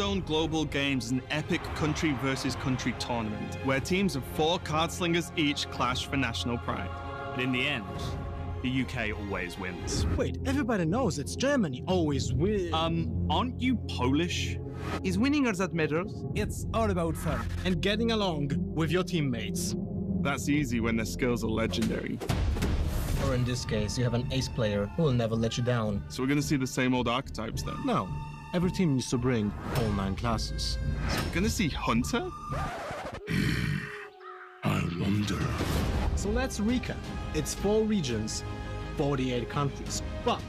Hearthstone Global Games is an epic country versus country tournament where teams of 4 card slingers each clash for national pride. But in the end, the UK always wins. Wait, everybody knows it's Germany always wins. Aren't you Polish? Is winning all that matters? It's all about fun. And getting along with your teammates. That's easy when their skills are legendary. Or in this case, you have an ace player who will never let you down. So we're gonna see the same old archetypes then? No, every team needs to bring all 9 classes. So we're gonna see Hunter? I wonder. So let's recap. It's 4 regions, 48 countries, but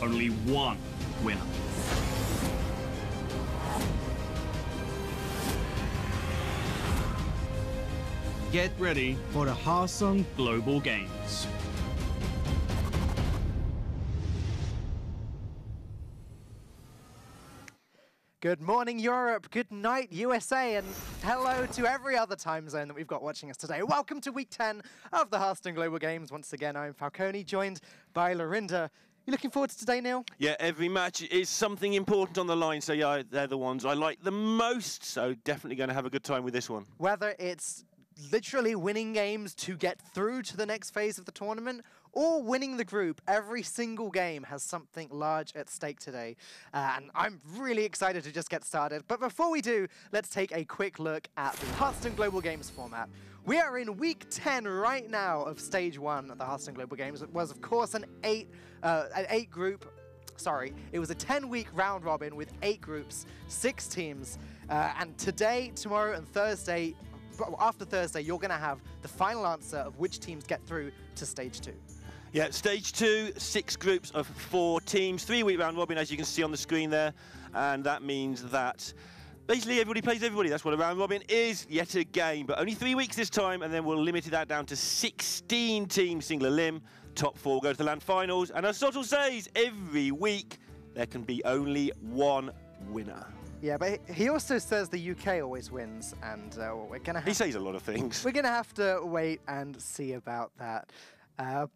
only one winner. Get ready for the Hearthstone Global Games. Good morning, Europe. Good night, USA. And hello to every other time zone that we've got watching us today. Welcome to week 10 of the Hearthstone Global Games. Once again, I'm Falcone, joined by Lorinda. You looking forward to today, Neil? Yeah, every match is something important on the line. So, yeah, they're the ones I like the most. So, definitely going to have a good time with this one. Whether it's literally winning games to get through to the next phase of the tournament or winning the group, every single game has something large at stake today. And I'm really excited to just get started. But before we do, let's take a quick look at the Hearthstone Global Games format. We are in week 10 right now of stage 1 of the Hearthstone Global Games. It was, of course, it was a 10-week round robin with 8 groups, 6 teams. And today, tomorrow, and Thursday, after Thursday, you're going to have the final answer of which teams get through to stage 2. Yeah, stage 2, 6 groups of 4 teams, 3-week round robin, as you can see on the screen there. And that means that basically everybody plays everybody. That's what a round robin is, yet again. But only 3 weeks this time, and then we'll limit that down to 16 teams, single limb. Top 4 go to the land finals. And as Sottle says, every week there can be only one winner. Yeah, but he also says the UK always wins, and we're going to have... He says a lot of things. We're going to have to wait and see about that.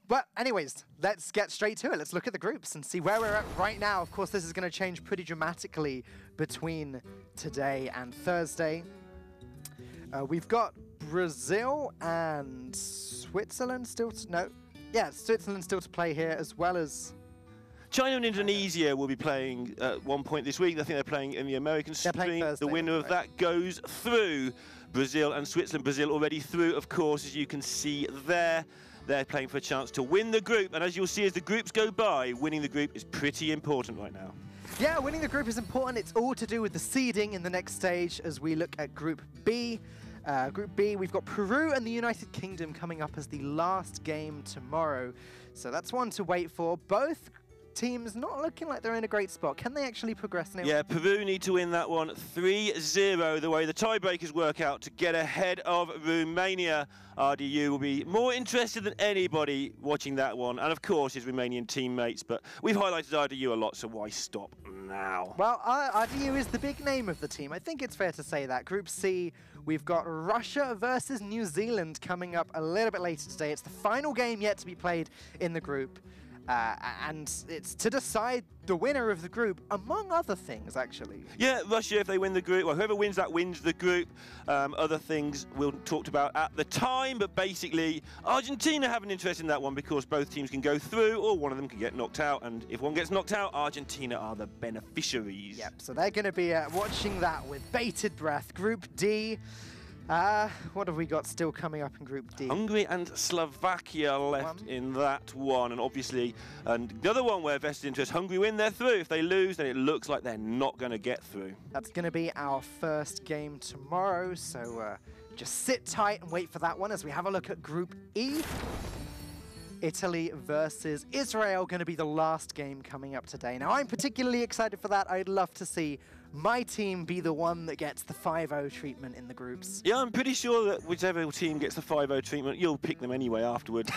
But anyways, let's get straight to it. Let's look at the groups and see where we're at right now. Of course, this is going to change pretty dramatically between today and Thursday. We've got Brazil and Switzerland still to... No. Yeah, Switzerland still to play here, as well as... China and Indonesia will be playing at one point this week. I think they're playing in the American stream. The winner of that goes through. Brazil and Switzerland. Brazil already through, of course, as you can see there. They're playing for a chance to win the group. And as you'll see as the groups go by, winning the group is pretty important right now. Yeah, winning the group is important. It's all to do with the seeding in the next stage as we look at Group B. Group B, we've got Peru and the United Kingdom coming up as the last game tomorrow. So that's one to wait for. Both teams not looking like they're in a great spot. Can they actually progress now? Yeah, Peru need to win that one 3-0, the way the tiebreakers work out, to get ahead of Romania. RDU will be more interested than anybody watching that one, and of course his Romanian teammates, but we've highlighted RDU a lot, so why stop now? Well, RDU is the big name of the team. I think it's fair to say that. Group C, we've got Russia versus New Zealand coming up a little bit later today. It's the final game yet to be played in the group. And it's to decide the winner of the group, among other things, actually. Yeah, Russia, if they win the group, well, whoever wins that wins the group. Other things we'll talk about at the time, but basically, Argentina have an interest in that one because both teams can go through or one of them can get knocked out, and if one gets knocked out, Argentina are the beneficiaries. Yep, so they're going to be watching that with bated breath. Group D. What have we got still coming up in Group D? Hungary and Slovakia left in that one, and obviously another one where vested interest. Hungary win, they're through. If they lose, then it looks like they're not going to get through. That's going to be our first game tomorrow, so just sit tight and wait for that one as we have a look at Group E. Italy versus Israel, going to be the last game coming up today. Now, I'm particularly excited for that. I'd love to see my team be the one that gets the 5-0 treatment in the groups. Yeah, I'm pretty sure that whichever team gets the 5-0 treatment, you'll pick them anyway afterward.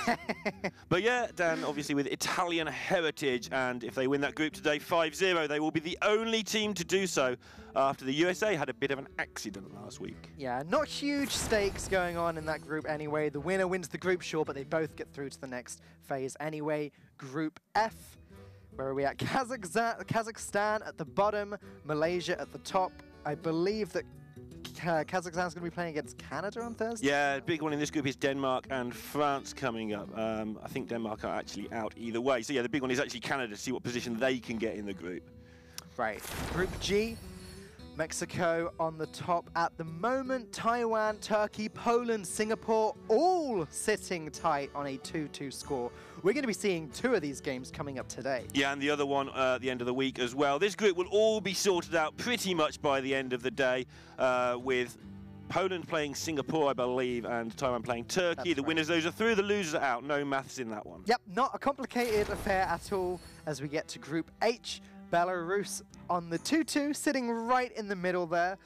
But yeah, Dan, obviously with Italian heritage, and if they win that group today 5-0, they will be the only team to do so after the USA had a bit of an accident last week. Yeah, not huge stakes going on in that group anyway. The winner wins the group, sure, but they both get through to the next phase anyway. Group F. Where are we at? Kazakhstan at the bottom, Malaysia at the top. I believe that Kazakhstan's going to be playing against Canada on Thursday. Yeah, the big one in this group is Denmark and France coming up. I think Denmark are actually out either way. So yeah, the big one is actually Canada to see what position they can get in the group. Right. Group G, Mexico on the top at the moment. Taiwan, Turkey, Poland, Singapore, all sitting tight on a 2-2 score. We're going to be seeing 2 of these games coming up today. Yeah, and the other one at the end of the week as well. This group will all be sorted out pretty much by the end of the day, with Poland playing Singapore, I believe, and Taiwan playing Turkey. That's the right. winners, those are through, the losers are out. No maths in that one. Yep, not a complicated affair at all as we get to Group H. Belarus on the 2-2, sitting right in the middle there.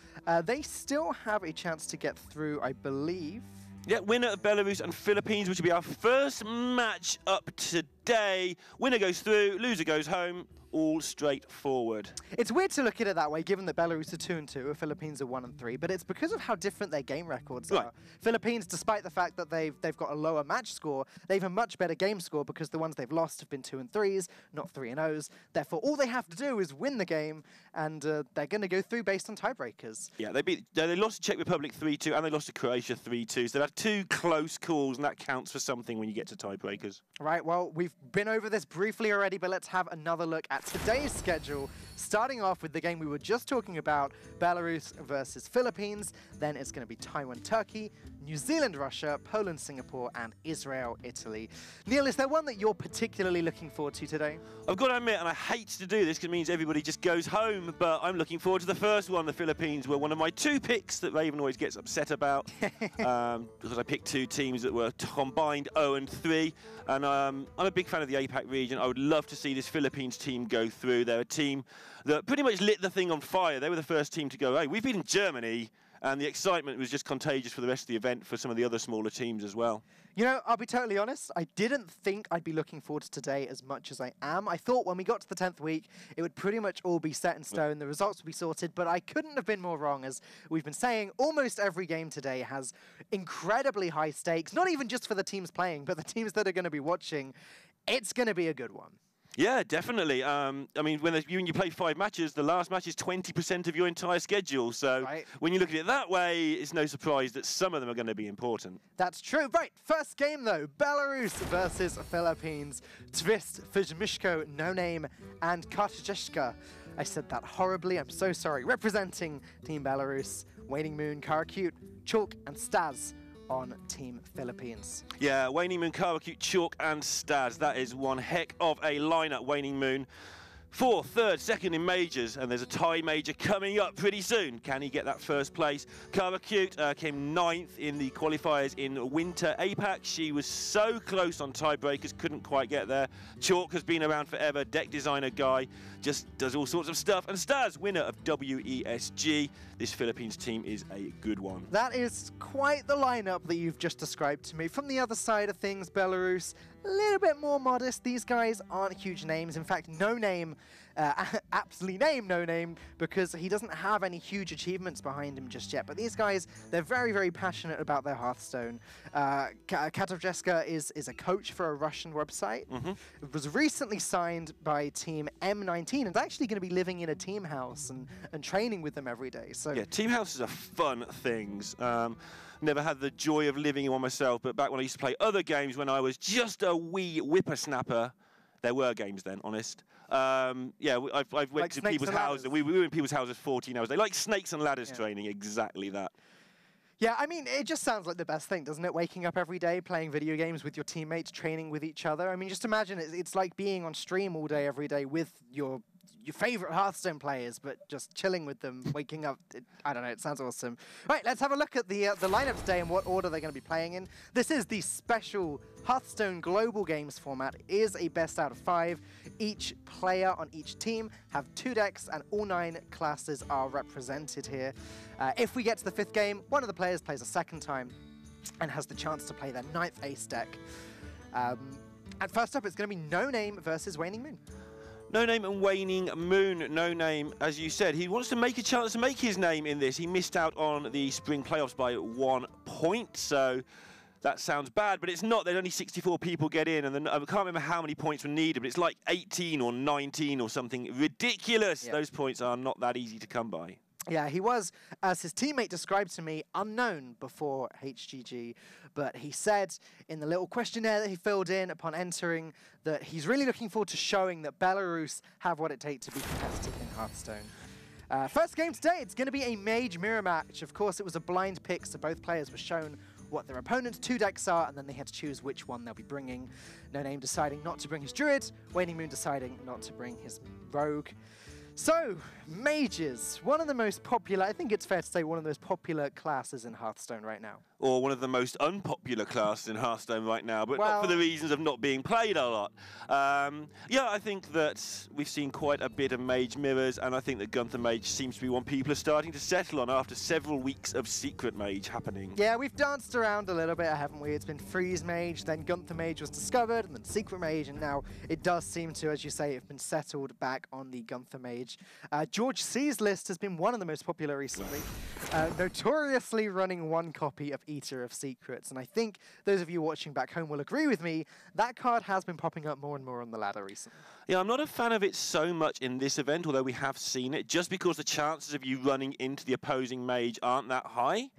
They still have a chance to get through, I believe. Yeah, winner of Belarus and Philippines, which will be our first match up today. Winner goes through, loser goes home. All straightforward. It's weird to look at it that way, given that Belarus are 2-2, and Philippines are 1-3, but it's because of how different their game records are. Philippines, despite the fact that they've got a lower match score, they have a much better game score because the ones they've lost have been 2-3s, not 3-0s. Therefore, all they have to do is win the game, and they're going to go through based on tiebreakers. Yeah, they lost to Czech Republic 3-2, and they lost to Croatia 3-2. So they've had 2 close calls, and that counts for something when you get to tiebreakers. Right, well, we've been over this briefly already, but let's have another look at today's schedule, starting off with the game we were just talking about, Belarus versus Philippines. Then it's going to be Taiwan, Turkey, New Zealand, Russia, Poland, Singapore, and Israel, Italy. Neil, is there one that you're particularly looking forward to today? I've got to admit, and I hate to do this because it means everybody just goes home, but I'm looking forward to the first one. The Philippines were one of my 2 picks that Raven always gets upset about because I picked 2 teams that were combined 0-3, and I'm a big fan of the APAC region. I would love to see this Philippines team go through. They're a team that pretty much lit the thing on fire. They were the first team to go, hey, we've been in Germany, and the excitement was just contagious for the rest of the event for some of the other smaller teams as well. You know, I'll be totally honest, I didn't think I'd be looking forward to today as much as I am. I thought when we got to the 10th week, it would pretty much all be set in stone, the results would be sorted, but I couldn't have been more wrong. As we've been saying, almost every game today has incredibly high stakes, not even just for the teams playing, but the teams that are going to be watching. It's going to be a good one. Yeah, definitely. I mean, when you play 5 matches, the last match is 20% of your entire schedule. So when you look at it that way, it's no surprise that some of them are going to be important. That's true. Right, first game though, Belarus versus Philippines. Twist, Fizmishko, No Name, and Kartjeshka. I said that horribly, I'm so sorry. Representing Team Belarus, Waning Moon, Karakute, Chalk, and Staz on Team Philippines. Yeah, Waning Moon, Karakute, Chalk, and Staz. That is one heck of a lineup. Waning Moon, 4th, 3rd, 2nd in majors, and there's a tie major coming up pretty soon. Can he get that first place? Karakute came 9th in the qualifiers in Winter APAC. She was so close on tiebreakers, couldn't quite get there. Chalk has been around forever, deck designer guy, just does all sorts of stuff. And Staz, winner of WESG. This Philippines team is a good one. That is quite the lineup that you've just described to me. From the other side of things, Belarus, a little bit more modest. These guys aren't huge names. In fact, No Name, aptly named No Name, because he doesn't have any huge achievements behind him just yet. But these guys, they're very, very passionate about their Hearthstone. Katovjeska is a coach for a Russian website. Was recently signed by Team M19 and is actually going to be living in a team house and training with them every day. So yeah, team houses are fun things. Never had the joy of living in one myself, but back when I used to play other games when I was just a wee whippersnapper, there were games then, honest. Yeah, I've went to people's houses. We were in people's houses 14 hours a day, like snakes and ladders training, exactly that. Yeah, I mean, it just sounds like the best thing, doesn't it? Waking up every day, playing video games with your teammates, training with each other. I mean, just imagine it's like being on stream all day, every day with your favorite Hearthstone players, but just chilling with them, waking up. I don't know, it sounds awesome. Right, let's have a look at the lineup today and what order they're going to be playing in. This is the special Hearthstone Global Games format. It is a best out of 5. Each player on each team have 2 decks, and all 9 classes are represented here. If we get to the 5th game, one of the players plays a second time and has the chance to play their 9th ace deck. And first up, it's going to be No Name versus Waning Moon. No Name and Waning Moon. No Name, as you said, he wants to make a chance to make his name in this. He missed out on the spring playoffs by 1 point, so that sounds bad, but it's not. There's only 64 people get in, and then I can't remember how many points were needed, but it's like 18 or 19 or something ridiculous. Yep. Those points are not that easy to come by. Yeah, he was, as his teammate described to me, unknown before HGG, but he said in the little questionnaire that he filled in upon entering that he's really looking forward to showing that Belarus have what it takes to be competitive in Hearthstone. First game today, it's going to be a mage mirror match. Of course, it was a blind pick, so both players were shown what their opponent's 2 decks are, and then they had to choose which one they'll be bringing. No Name deciding not to bring his Druid, Waning Moon deciding not to bring his Rogue. So, mages, one of the most popular, I think it's fair to say one of the most popular classes in Hearthstone right now. Or one of the most unpopular classes in Hearthstone right now, but not for the reasons of not being played a lot. Yeah, I think that we've seen quite a bit of mage mirrors, and I think that Gunther Mage seems to be one people are starting to settle on after several weeks of Secret Mage happening. Yeah, we've danced around a little bit, haven't we? It's been Freeze Mage, then Gunther Mage was discovered, and then Secret Mage, and now it does seem to, as you say, have been settled back on the Gunther Mage. George C's list has been one of the most popular recently, notoriously running 1 copy of Eater of Secrets, and I think those of you watching back home will agree with me, that card has been popping up more and more on the ladder recently. Yeah, I'm not a fan of it so much in this event, although we have seen it, just because the chances of you running into the opposing mage aren't that high.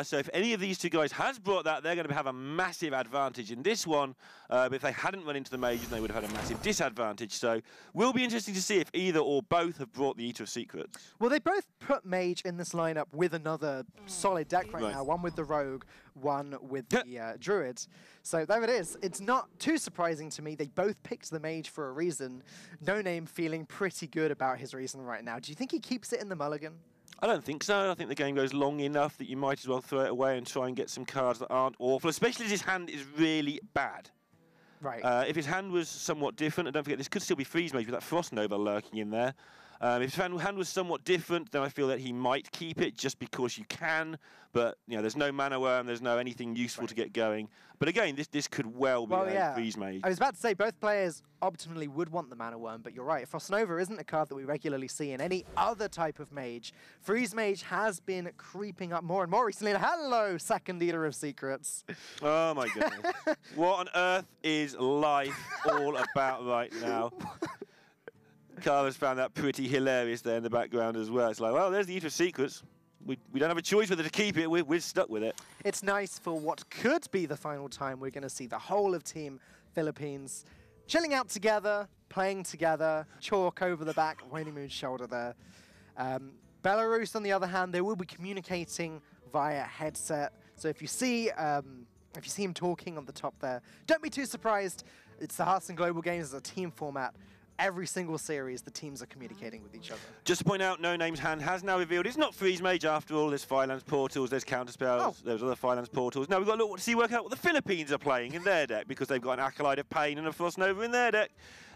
So if any of these 2 guys has brought that, they're going to have a massive advantage in this one. But if they hadn't run into the mages, they would have had a massive disadvantage. So will be interesting to see if either or both have brought the Eater of Secrets. Well, they both put mage in this lineup with another solid deck right now. One with the Rogue, one with the Druid. So there it is. It's not too surprising to me. They both picked the mage for a reason. No Name feeling pretty good about his reason right now. Do you think he keeps it in the mulligan? I don't think so. I think the game goes long enough that you might as well throw it away and try and get some cards that aren't awful, especially as his hand is really bad. Right. If his hand was somewhat different, and don't forget, this could still be Freeze Mage with that Frost Nova lurking in there. If his hand was somewhat different, then I feel that he might keep it just because you can. But you know, there's no Mana Worm, there's no anything useful to get going. But again, this could well be a Freeze Mage. I was about to say both players optimally would want the Mana Worm, but you're right. Frost Nova isn't a card that we regularly see in any other type of mage. Freeze Mage has been creeping up more and more recently. And hello, second Eater of Secrets. Oh my goodness. What on earth is life all about right now? Carver's found that pretty hilarious there in the background as well. It's like, well, there's the Eater of Secrets. We don't have a choice whether to keep it. We're stuck with it. It's nice for what could be the final time we're going to see the whole of Team Philippines chilling out together, playing together, chalk over the back, Waning Moon's shoulder there. Belarus, on the other hand, they will be communicating via headset. So if you see him talking on the top there, don't be too surprised. It's the Hearthstone Global Games as a team format. Every single series, the teams are communicating with each other. Just to point out, No Name's hand has now revealed it's not Freeze Mage after all. There's Firelands Portals, there's Counterspells, there's other Firelands Portals. Now we've got to look to work out what the Philippines are playing in their deck, because they've got an Acolyte of Pain and a Frost Nova in their deck.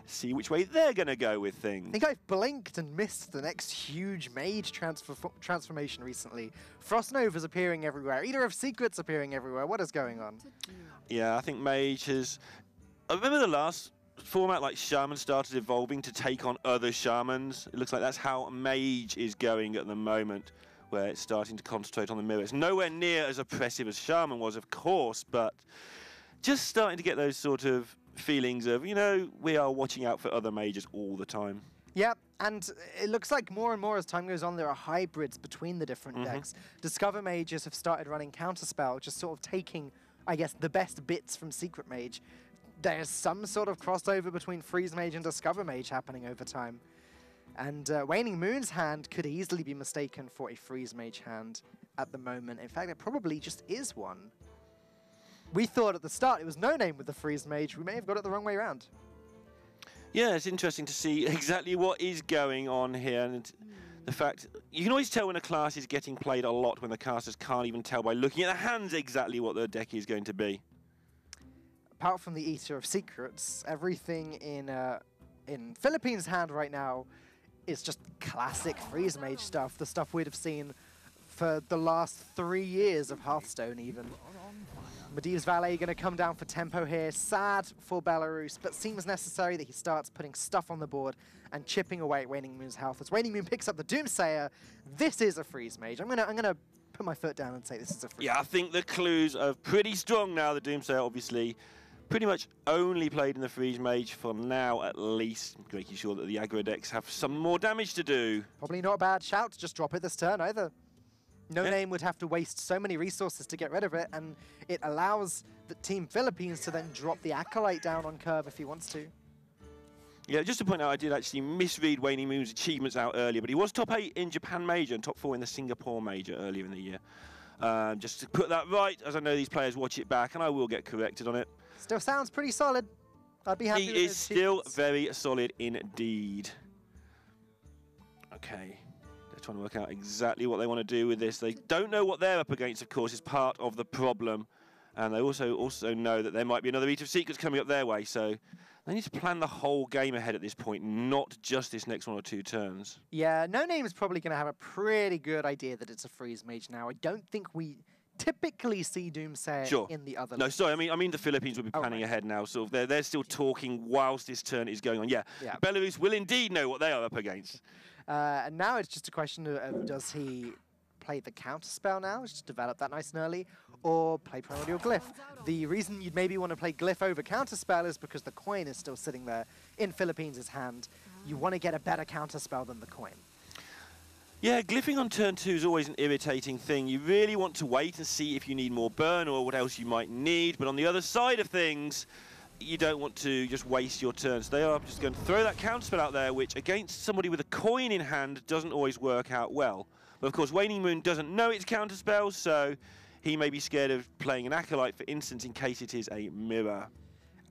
See which way they're going to go with things. I think I've blinked and missed the next huge mage transformation recently. Frost Nova's appearing everywhere. Eater of Secrets appearing everywhere. What is going on? Yeah, I think Mage has... I remember the last format, like Shaman, started evolving to take on other Shamans. It looks like that's how Mage is going at the moment, where it's starting to concentrate on the mirror. It's nowhere near as oppressive as Shaman was, of course, but just starting to get those sort of feelings of, you know, we are watching out for other mages all the time. Yep, and it looks like more and more as time goes on, there are hybrids between the different decks. Discover Mages have started running Counterspell, just sort of taking, I guess, the best bits from Secret Mage. There's some sort of crossover between Freeze Mage and Discover Mage happening over time. And Waning Moon's hand could easily be mistaken for a Freeze Mage hand at the moment. In fact, it probably just is one. We thought at the start it was No Name with the Freeze Mage. We may have got it the wrong way around. Yeah, it's interesting to see exactly what is going on here. And the fact, you can always tell when a class is getting played a lot when the casters can't even tell by looking at the hands exactly what their deck is going to be. Apart from the Eater of Secrets, everything in Philippines' hand right now is just classic Freeze Mage stuff, the stuff we'd have seen for the last 3 years of Hearthstone even. Medivh's Valet going to come down for tempo here. Sad for Belarus, but seems necessary that he starts putting stuff on the board and chipping away at Waning Moon's health. As Waning Moon picks up the Doomsayer, this is a Freeze Mage. I'm gonna put my foot down and say this is a free. Yeah, I think the clues are pretty strong now. The Doomsayer obviously pretty much only played in the Freeze Mage for now, at least, making sure that the aggro decks have some more damage to do. Probably not a bad shout to just drop it this turn either. No Name would have to waste so many resources to get rid of it, and it allows the Team Philippines to then drop the Acolyte down on curve if he wants to. Yeah, just to point out, I did actually misread Waning Moon's achievements out earlier, but he was top 8 in Japan Major and top 4 in the Singapore Major earlier in the year. Just to put that right, as I know these players watch it back, and I will get corrected on it. Still sounds pretty solid. I'd be happy He with is those still achievements. very solid indeed. Okay. They're trying to work out exactly what they want to do with this. They don't know what they're up against, of course, is part of the problem. And they also know that there might be another Eater of Secrets coming up their way, so they need to plan the whole game ahead at this point, not just this next 1 or 2 turns. Yeah, No Name is probably going to have a pretty good idea that it's a Freeze Mage now. I don't think we typically see Doomsayer in the other. No, sorry, I mean the Philippines will be planning ahead now. Sort of, they're still talking whilst this turn is going on. Yeah, Belarus will indeed know what they are up against. And now it's just a question of does he play the counterspell now, just develop that nice and early, or play Primordial Glyph? The reason you'd maybe want to play Glyph over counterspell is because the coin is still sitting there in Philippines' hand. You want to get a better counterspell than the coin. Yeah, glyphing on turn 2 is always an irritating thing. You really want to wait and see if you need more burn or what else you might need, but on the other side of things, you don't want to just waste your turn. So they are just going to throw that counterspell out there, which against somebody with a coin in hand doesn't always work out well. But of course, Waning Moon doesn't know it's counterspell, so he may be scared of playing an Acolyte, for instance, in case it is a mirror.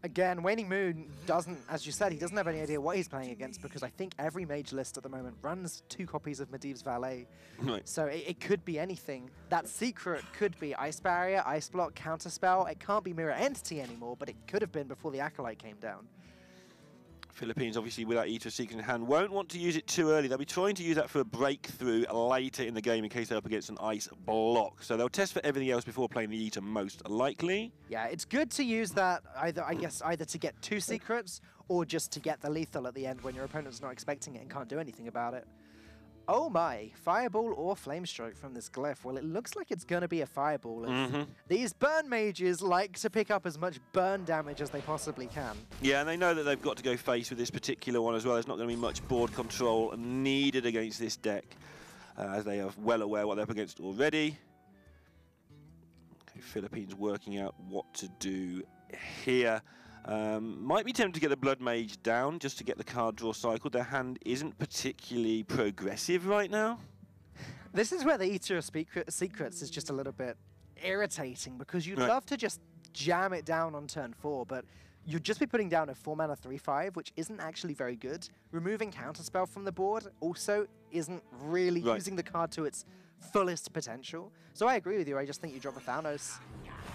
Again, Waning Moon doesn't, as you said, he doesn't have any idea what he's playing against, because I think every mage list at the moment runs 2 copies of Medivh's Valet. Right. So it could be anything. That secret could be Ice Barrier, Ice Block, Counterspell. It can't be Mirror Entity anymore, but it could have been before the Acolyte came down. Philippines, obviously, with that Eater of Secrets in hand, won't want to use it too early. They'll be trying to use that for a breakthrough later in the game in case they're up against an ice block. So they'll test for everything else before playing the Eater, most likely. Yeah, it's good to use that either to get 2 secrets or just to get the lethal at the end when your opponent's not expecting it and can't do anything about it. Oh my, Fireball or Flamestroke from this Glyph. Well, it looks like it's going to be a Fireball. These burn mages like to pick up as much burn damage as they possibly can. Yeah, and they know that they've got to go face with this particular one as well. There's not going to be much board control needed against this deck, as they are well aware what they're up against already. Okay, Philippines working out what to do here. Might be tempted to get the Blood Mage down just to get the card draw cycle. Their hand isn't particularly progressive right now. This is where the Eater of Secrets is just a little bit irritating, because you'd love to just jam it down on turn 4, but you'd just be putting down a 4-mana 3/5, which isn't actually very good. Removing Counterspell from the board also isn't really using the card to its fullest potential. So I agree with you. I just think you drop a Thanos,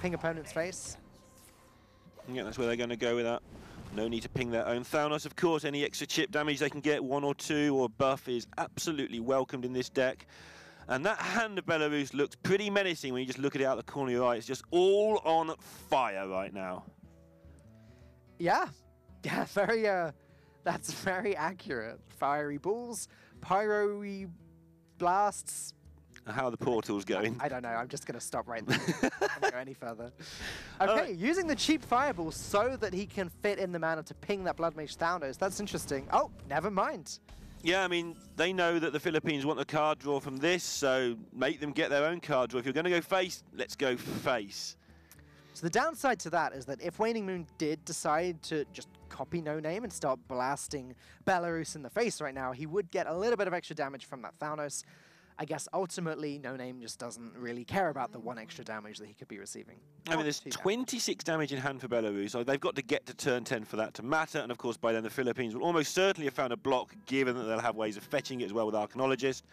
ping opponent's face. Yeah, that's where they're going to go with that. No need to ping their own Thanos, of course. Any extra chip damage they can get, 1 or 2, or buff is absolutely welcomed in this deck. And that hand of Belarus looks pretty menacing when you just look at it out the corner of your eye. It's just all on fire right now. Yeah, very, that's very accurate. Fiery balls, pyro-y blasts. How are the portals going? I don't know, I'm just going to stop right there. I don't go any further. Okay, using the cheap fireball so that he can fit in the mana to ping that Blood Mage Thanos. That's interesting. Oh, never mind. Yeah, I mean, they know that the Philippines want the card draw from this, so make them get their own card draw. If you're going to go face, let's go face. So the downside to that is that if Waning Moon did decide to just copy No Name and start blasting Belarus in the face right now, he would get a little bit of extra damage from that Thanos. I guess ultimately No Name just doesn't really care about the 1 extra damage that he could be receiving. I mean, there's 26 damage in hand for Belarus, so they've got to get to turn 10 for that to matter, and of course by then the Philippines will almost certainly have found a block, given that they'll have ways of fetching it as well with Arcanologist.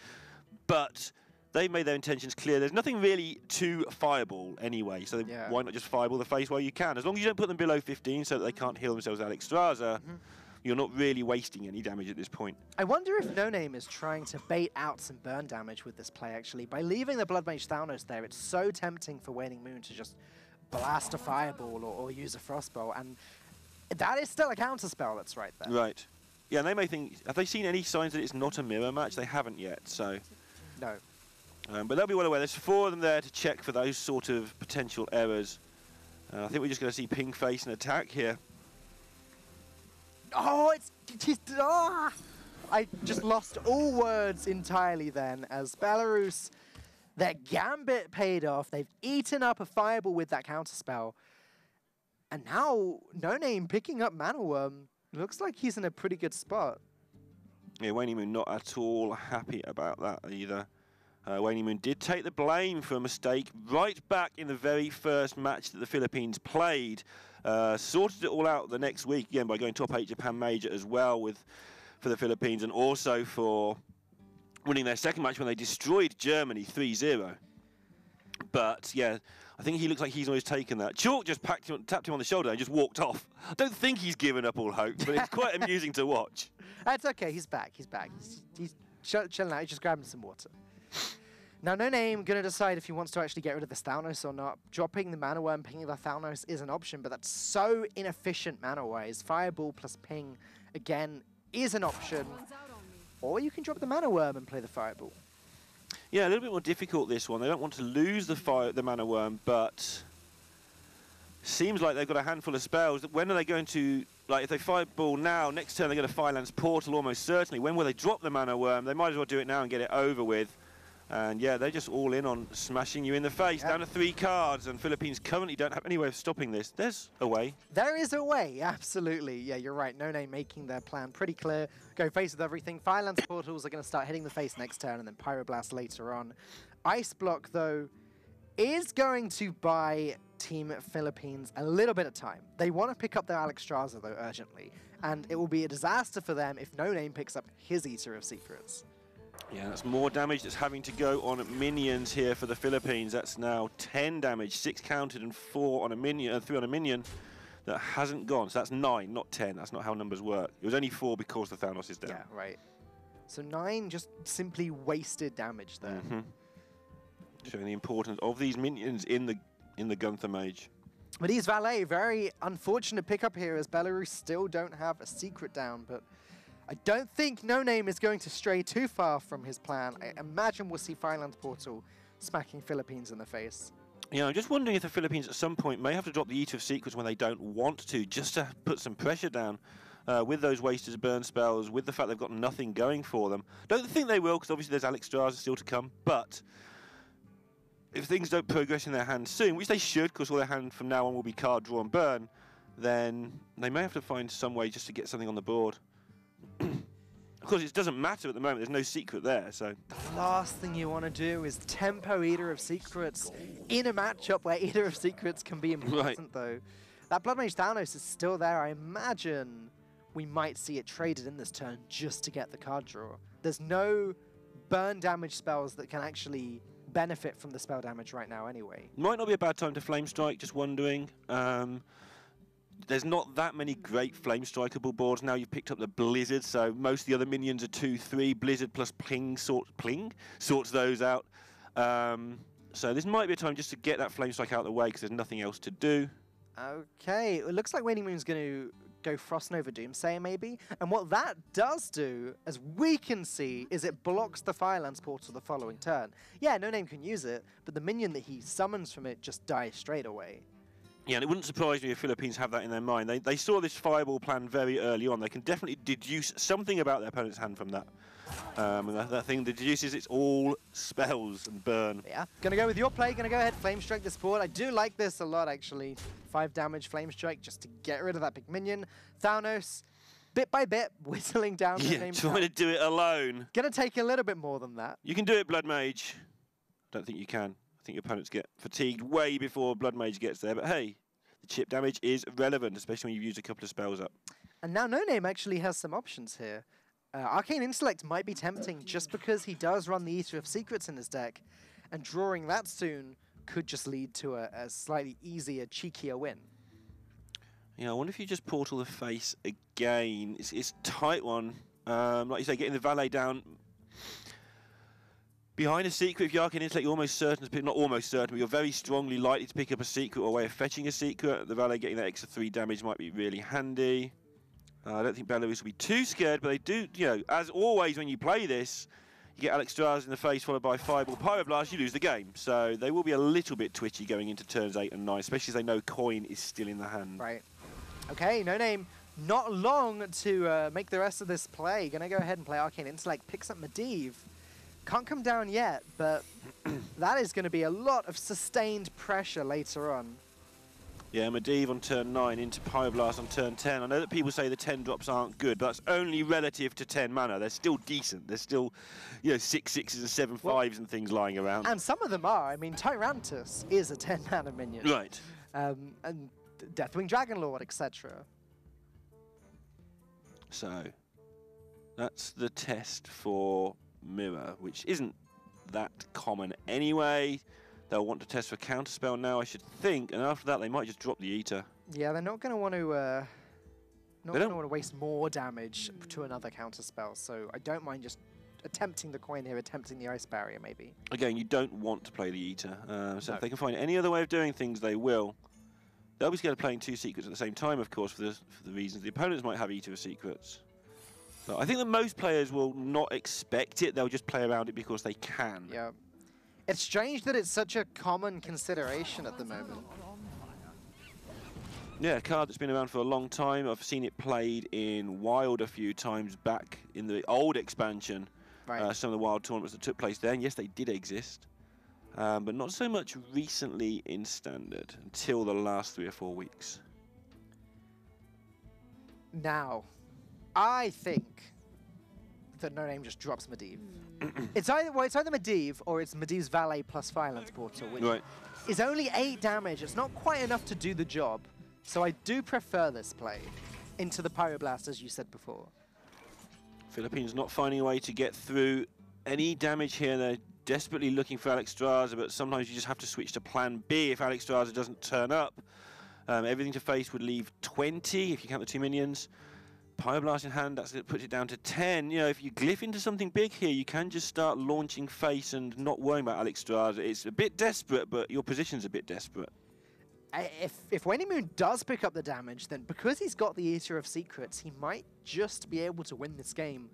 But they've made their intentions clear. There's nothing really to Fireball anyway, so why not just Fireball the face while you can? As long as you don't put them below 15 so that they can't heal themselves out Extraza, you're not really wasting any damage at this point. I wonder if No Name is trying to bait out some burn damage with this play, actually. By leaving the Blood Mage Thanos there, it's so tempting for Waning Moon to just blast a Fireball or use a Frostbolt, and that is still a counterspell that's right there. Right. Yeah, and they may think, have they seen any signs that it's not a mirror match? They haven't yet, so... No. But they'll be well aware. There's 4 of them there to check for those sort of potential errors. I think we're just going to see Ping face an attack here. Oh, it's just... Ah! I just lost all words entirely then, as Belarus, their gambit paid off. They've eaten up a fireball with that counterspell. And now, No Name picking up Mana Worm. Looks like he's in a pretty good spot. Yeah, Wayne Moon not at all happy about that either. Wayne Moon did take the blame for a mistake right back in the very first match that the Philippines played. Sorted it all out the next week, again, by going top 8 Japan Major as well for the Philippines, and also for winning their second match when they destroyed Germany 3-0. But, yeah, I think he looks like he's always taken that. Chalk just tapped him on the shoulder and just walked off. I don't think he's given up all hope, but it's quite amusing to watch. That's okay, he's back, he's back. He's chilling out, he's just grabbing some water. Now, No Name going to decide if he wants to actually get rid of the Thalnos or not. Dropping the Mana Worm, pinging the Thalnos is an option, but that's so inefficient mana-wise. Fireball plus ping, again, is an option. Or you can drop the Mana Worm and play the Fireball. Yeah, a little bit more difficult, this one. They don't want to lose the Mana Worm, but seems like they've got a handful of spells. When are they going to, like, if they Fireball now, next turn they get a Firelands Portal almost certainly. When will they drop the Mana Worm? They might as well do it now and get it over with. And yeah, they're just all in on smashing you in the face. Down to 3 cards, and Philippines currently don't have any way of stopping this. There's a way. There is a way, absolutely. Yeah, you're right. No Name making their plan pretty clear. Go face with everything. Firelands Portals are going to start hitting the face next turn, and then Pyroblast later on. Ice Block, though, is going to buy Team Philippines a little bit of time. They want to pick up their Alexstrasza, though, urgently. And it will be a disaster for them if No Name picks up his Eater of Secrets. Yeah, that's more damage that's having to go on minions here for the Philippines. That's now 10 damage, 6 counted and 4 on a minion, 3 on a minion that hasn't gone. So that's 9, not 10. That's not how numbers work. It was only 4 because the Thanos is down. Yeah, right. So 9 just simply wasted damage there. Showing the importance of these minions in the Gunther Mage. But he's Valet, very unfortunate pickup here as Belarus still don't have a secret down, but I don't think No Name is going to stray too far from his plan. I imagine we'll see Firelands Portal smacking Philippines in the face. Yeah, I'm just wondering if the Philippines at some point may have to drop the Eater of Secrets when they don't want to, just to put some pressure down with those wasted burn spells, with the fact they've got nothing going for them. Don't think they will, because obviously there's Alexstrasza still to come, but if things don't progress in their hand soon, which they should, because all their hand from now on will be card, draw and burn, then they may have to find some way just to get something on the board. Of course, it doesn't matter at the moment. There's no secret there, so... The last thing you want to do is tempo Eater of Secrets in a matchup where Eater of Secrets can be important, though. That Blood Mage Thanos is still there. I imagine we might see it traded in this turn just to get the card draw. There's no burn damage spells that can actually benefit from the spell damage right now anyway. Might not be a bad time to Flame Strike, just wondering. There's not that many great Flame Strikeable boards now. You've picked up the Blizzard, so most of the other minions are 2-3. Blizzard plus Pling sorts those out. So this might be a time just to get that Flame Strike out of the way because there's nothing else to do. Okay, it looks like Waning Moon's going to go Frost Nova Doomsayer maybe. And what that does do, as we can see, is it blocks the Firelands Portal the following turn. Yeah, No Name can use it, but the minion that he summons from it just dies straight away. Yeah, and it wouldn't surprise me if Philippines have that in their mind. They saw this Fireball plan very early on. They can definitely deduce something about their opponent's hand from that. And that thing that deduces it's all spells and burn. Yeah, gonna go with your play, gonna go ahead, Flame Strike this board. I do like this a lot, actually. 5 damage Flame Strike just to get rid of that big minion. Thanos, bit by bit, whistling down the name. Trying to do it alone. Gonna take a little bit more than that. You can do it, Blood Mage. Don't think you can. I think your opponents get fatigued way before Blood Mage gets there, but hey, the chip damage is relevant, especially when you've used a couple of spells up. And now No Name actually has some options here. Arcane Intellect might be tempting just because he does run the Eater of Secrets in his deck, and drawing that soon could just lead to a slightly easier, cheekier win. Yeah, I wonder if you just Portal the face again. It's a tight one. Like you say, getting the Valet down behind a secret. If you Arcane Intellect, you're almost certain to pick, not almost certain, but you're very strongly likely to pick up a secret or a way of fetching a secret. The Valet getting that extra 3 damage might be really handy. I don't think Belarus will be too scared, but they do, you know, as always when you play this, You get Alex Straz in the face, followed by Fireball Pyroblast, you lose the game. So they will be a little bit twitchy going into turns 8 and 9, especially as they know coin is still in the hand. Right. Okay, No Name, not long to make the rest of this play. Gonna go ahead and play Arcane Intellect, picks up Medivh. Can't come down yet, but that is gonna be a lot of sustained pressure later on. Yeah, Medivh on turn 9 into Pyroblast on turn 10. I know that people say the 10 drops aren't good, but that's only relative to 10 mana. They're still decent. There's still, you know, 6/6s and 7/5s and things lying around. And some of them are. I mean, Tyrantus is a 10 mana minion. Right. And Deathwing Dragonlord, etc. So, that's the test for Mirror, which isn't that common anyway. They'll want to test for Counterspell now, I should think, and after that they might just drop the Eater. Yeah, they're not going to want to waste more damage to another Counterspell, so I don't mind just attempting the coin here, attempting the Ice Barrier maybe. Again, you don't want to play the Eater, so No. if they can find any other way of doing things, they will. They'll be scared of playing 2 secrets at the same time, of course, for the reasons the opponents might have Eater of Secrets. But I think that most players will not expect it, they'll just play around it because they can. Yeah. It's strange that it's such a common consideration at the moment. Yeah, a card that's been around for a long time. I've seen it played in Wild a few times back in the old expansion. Right. Some of the Wild tournaments that took place then. Yes, they did exist. But not so much recently in Standard until the last 3 or 4 weeks. Now, I think that No Name just drops Medivh. It's either Medivh or it's Medivh's Valet plus Violence Portal, which Right. is only 8 damage. It's not quite enough to do the job. So I do prefer this play into the Pyroblast, as you said before. Philippines not finding a way to get through any damage here. They're desperately looking for Alex Straza, but sometimes you just have to switch to plan B if Alex Straza doesn't turn up. Everything to face would leave 20 if you count the 2 minions. Pyroblast in hand, that puts it down to 10. You know, if you glyph into something big here, you can just start launching face and not worrying about Alex Straza. It's a bit desperate, but your position's a bit desperate. If Waning Moon does pick up the damage, then because he's got the Eater of Secrets, he might just be able to win this game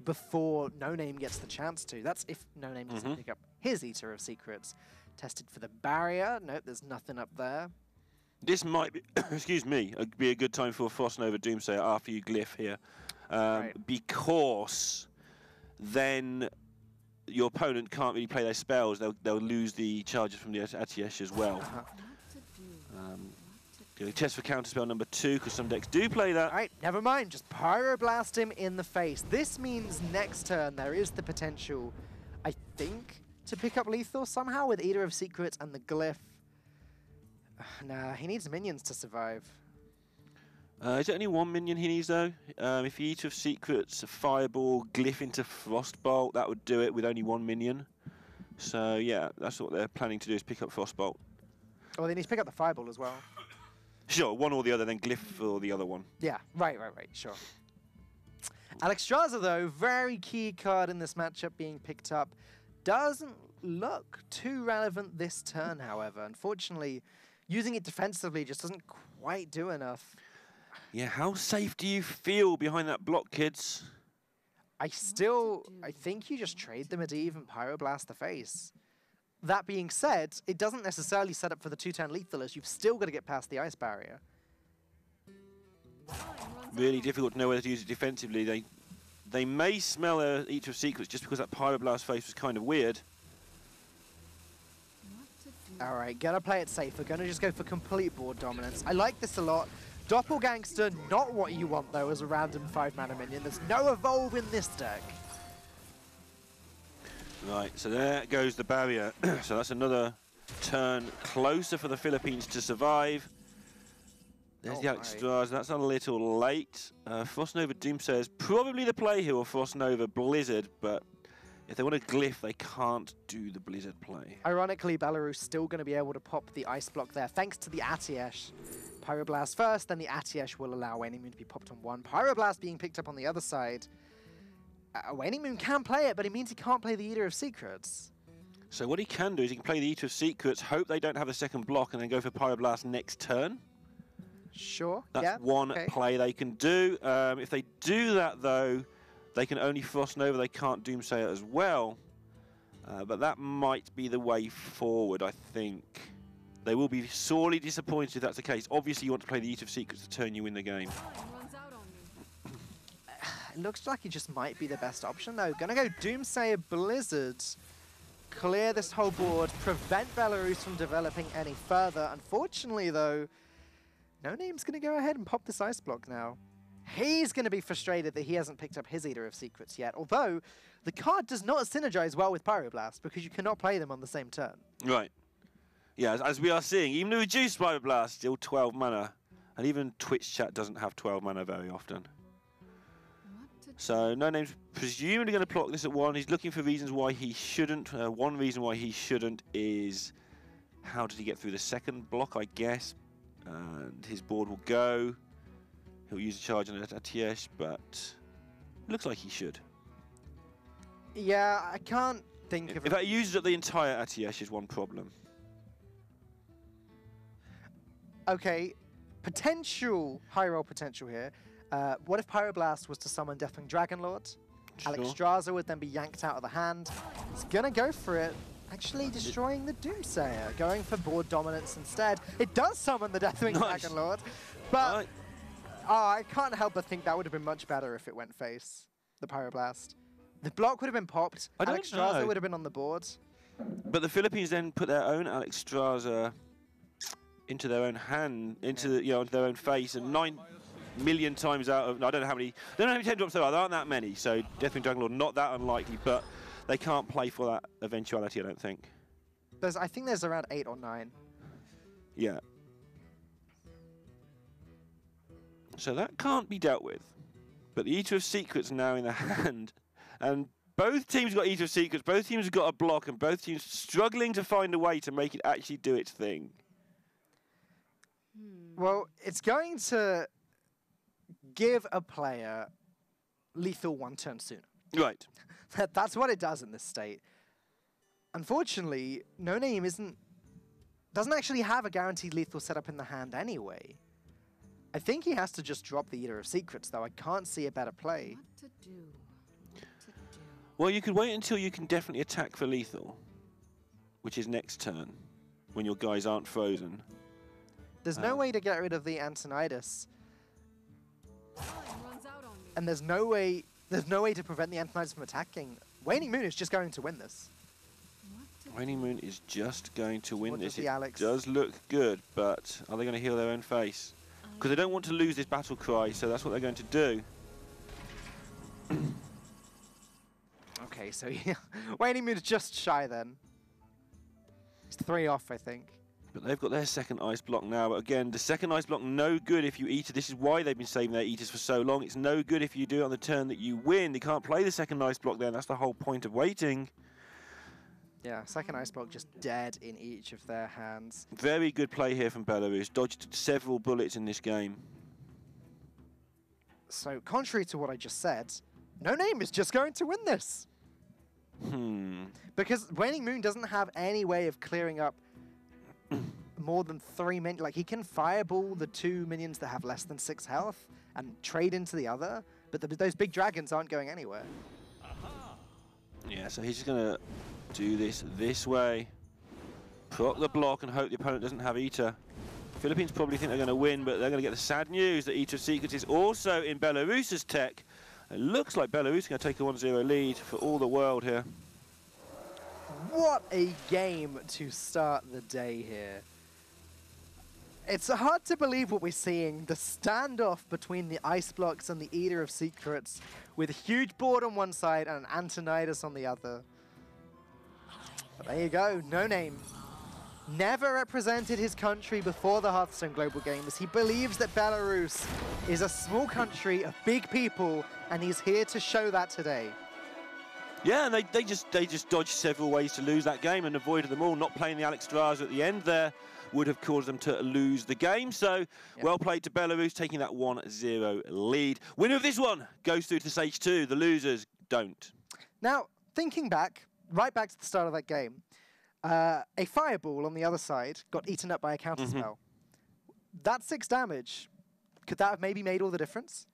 before No Name gets the chance to. That's if No Name doesn't pick up his Eater of Secrets. Tested for the barrier. Nope, there's nothing up there. This might be, excuse me, be a good time for Frost Nova Doomsayer after you glyph here. Right. Because then your opponent can't really play their spells. They'll lose the charges from the Atiesh as well. Test for Counterspell number 2, because some decks do play that. All right, never mind. Just Pyroblast him in the face. This means next turn there is the potential, I think, to pick up Lethal somehow with Eater of Secrets and the Glyph. Nah, he needs minions to survive. Is it only 1 minion he needs, though? If you Eater of Secrets, a Fireball, Glyph into Frostbolt, that would do it with only 1 minion. So, yeah, that's what they're planning to do, is pick up Frostbolt. Oh, they need to pick up the Fireball as well. Sure, one or the other, then Glyph for the other one. Yeah, right, sure. Alex Straza, though, very key card in this matchup being picked up. Doesn't look too relevant this turn, however. Unfortunately, using it defensively just doesn't quite do enough. Yeah, how safe do you feel behind that block, kids? I think you just trade the Medivh and Pyroblast the face. That being said, it doesn't necessarily set up for the 2-turn lethal, as you've still got to get past the Ice Barrier. Really difficult to know whether to use it defensively. They may smell a Eater of Secrets just because that Pyroblast face was kind of weird. All right, gonna play it safe. We're gonna just go for complete board dominance. I like this a lot. Doppelgangster, not what you want though as a random 5-mana minion. There's no evolve in this deck. Right, so there goes the barrier. So that's another turn closer for the Philippines to survive. There's the Alex Straza. That's a little late. Frost Nova Doomsayer is probably the play here, or Frost Nova Blizzard, but if they want to glyph, they can't do the Blizzard play. Ironically, Belarus still going to be able to pop the Ice Block there, thanks to the Atiesh. Pyroblast first, then the Atiesh will allow Waning Moon to be popped on one. Pyroblast being picked up on the other side. Waning Moon can play it, but it means he can't play the Eater of Secrets. So what he can do is he can play the Eater of Secrets, hope they don't have a second block, and then go for Pyroblast next turn. Sure, That's yeah, one okay. play they can do. If they do that, though, They can only Frost Nova, they can't Doomsayer as well. But that might be the way forward, I think. They will be sorely disappointed if that's the case. Obviously, you want to play the Eater of Secrets to turn you in the game. It looks like it just might be the best option, though. Gonna go Doomsayer Blizzard. Clear this whole board, prevent Belarus from developing any further. Unfortunately, though, No Name's gonna go ahead and pop this Ice Block now. He's gonna be frustrated that he hasn't picked up his Eater of Secrets yet, although the card does not synergize well with Pyroblast because you cannot play them on the same turn. Right. Yeah, as we are seeing, even the reduced Pyroblast, still 12 mana. And even Twitch chat doesn't have 12 mana very often. So No Name's presumably going to block this at 1. He's looking for reasons why he shouldn't. One reason why he shouldn't is how did he get through the second block, I guess. And his board will go. He'll use a charge on Atiesh, but it looks like he should. Yeah, I can't think of... In fact, he uses up the entire Atiesh is one problem. Okay, potential, high roll potential here. What if Pyroblast was to summon Deathwing Dragonlord? Sure. Alexstrasza would then be yanked out of the hand. He's gonna go for it, actually destroying the Doomsayer, going for board dominance instead. It does summon the Deathwing Dragonlord, but I can't help but think that would have been much better if it went face, the Pyroblast. The block would have been popped, Alexstrasza would have been on the board. But the Philippines then put their own Alexstrasza into their own hand, into into their own face, and 9 million times out of, I don't know how many 10 drops there are. There aren't that many, so Deathwing Dragonlord not that unlikely, but they can't play for that eventuality, I don't think. I think there's around 8 or 9. Yeah. So that can't be dealt with. But the Eater of Secrets now in the hand, and both teams got Eater of Secrets, both teams have got a block, and both teams struggling to find a way to make it actually do its thing. Well, it's going to give a player lethal 1 turn sooner. Right. That's what it does in this state. Unfortunately, No Name doesn't actually have a guaranteed lethal setup in the hand anyway. I think he has to just drop the Eater of Secrets, though. I can't see a better play. What to do? Well, you could wait until you can definitely attack for lethal, which is next turn, when your guys aren't frozen. There's no way to get rid of the Antonidas. And there's no way to prevent the Antonidas from attacking. Waning Moon is just going to win this. Waning Moon is just going to win this. It does look good, but are they going to heal their own face? Because they don't want to lose this battle cry, so that's what they're going to do. Okay, so yeah, Waning Moon is just shy then. It's 3 off, I think. But they've got their second ice block now. But again, the second ice block, no good if you Eater. This is why they've been saving their Eaters for so long. It's no good if you do it on the turn that you win. They can't play the second ice block then. That's the whole point of waiting. Yeah, second ice block just dead in each of their hands. Very good play here from Belarus. Dodged several bullets in this game. So, contrary to what I just said, No Name is just going to win this. Because Waning Moon doesn't have any way of clearing up more than 3 minions. Like, he can fireball the 2 minions that have less than 6 health and trade into the other, but those big dragons aren't going anywhere. Yeah, so he's just going to do this way. Proc the block and hope the opponent doesn't have Eater. Philippines probably think they're going to win, but they're going to get the sad news that Eater of Secrets is also in Belarus's tech. It looks like Belarus is going to take a 1-0 lead for all the world here. What a game to start the day here. It's hard to believe what we're seeing. The standoff between the Ice Blocks and the Eater of Secrets with a huge board on one side and an Antonidas on the other. But there you go, No Name. Never represented his country before the Hearthstone Global Games. He believes that Belarus is a small country of big people, and he's here to show that today. Yeah, and they just dodged several ways to lose that game and avoided them all. Not playing the Alexstrasza at the end there would have caused them to lose the game. So, well played to Belarus, taking that 1-0 lead. Winner of this one goes through to Stage 2. The losers don't. Now, thinking back, right back to the start of that game, a fireball on the other side got eaten up by a counterspell. That 6 damage, could that have maybe made all the difference?